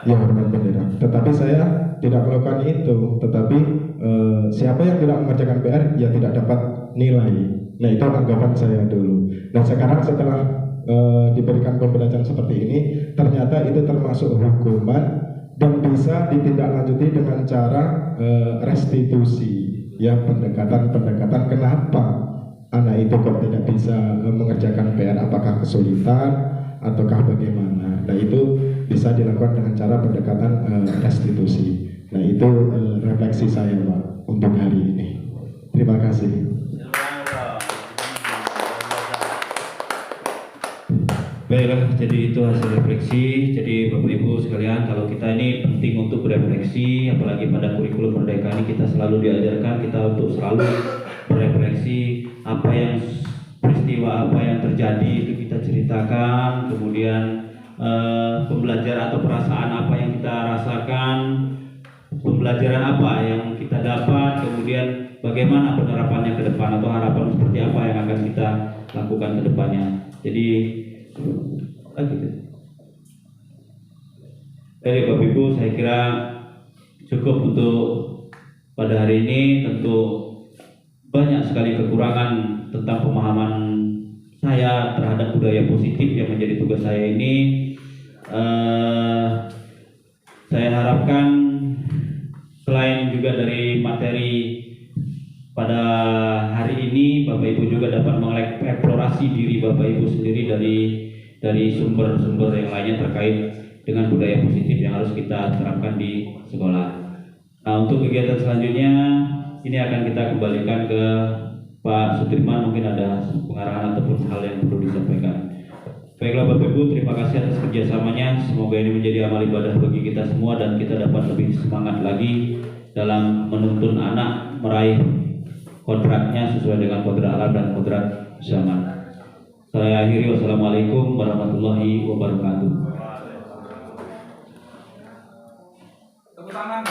Ya, hormat bendera. Tetapi saya tidak melakukan itu. Tetapi siapa yang tidak mengerjakan PR, ya tidak dapat nilai. Nah, itu anggapan saya dulu. Nah, sekarang setelah diberikan pembelajaran seperti ini, ternyata itu termasuk hukuman dan bisa ditindaklanjuti dengan cara restitusi. Ya, pendekatan kenapa anak itu kok tidak bisa mengerjakan PR, apakah kesulitan ataukah bagaimana. Nah, itu bisa dilakukan dengan cara pendekatan restitusi. Nah, itu refleksi saya Pak untuk hari ini. Terima kasih. Baiklah, jadi itu hasil refleksi. Jadi Bapak Ibu sekalian, kalau kita ini penting untuk berefleksi, apalagi pada kurikulum Merdeka ini kita selalu diajarkan kita untuk selalu berefleksi apa yang peristiwa apa yang terjadi itu kita ceritakan, kemudian pembelajaran atau perasaan apa yang kita rasakan, pembelajaran apa yang kita dapat, kemudian bagaimana penerapannya ke depan atau harapan seperti apa yang akan kita lakukan ke depannya. Jadi gitu. Baik Bapak Ibu, saya kira cukup untuk pada hari ini. Tentu banyak sekali kekurangan tentang pemahaman saya terhadap budaya positif yang menjadi tugas saya ini. Saya harapkan selain juga dari materi pada hari ini, Bapak Ibu juga dapat mengeksplorasi diri Bapak Ibu sendiri dari sumber-sumber yang lainnya terkait dengan budaya positif yang harus kita terapkan di sekolah. Nah, untuk kegiatan selanjutnya ini akan kita kembalikan ke Pak Sudirman, mungkin ada pengarahan ataupun hal yang perlu disampaikan. Baiklah Bapak Ibu, terima kasih atas kerjasamanya. Semoga ini menjadi amal ibadah bagi kita semua dan kita dapat lebih semangat lagi dalam menuntun anak meraih kodratnya sesuai dengan kodrat alam dan kodrat zaman. Saya akhiri, wassalamualaikum warahmatullahi wabarakatuh. Tepuk tangan.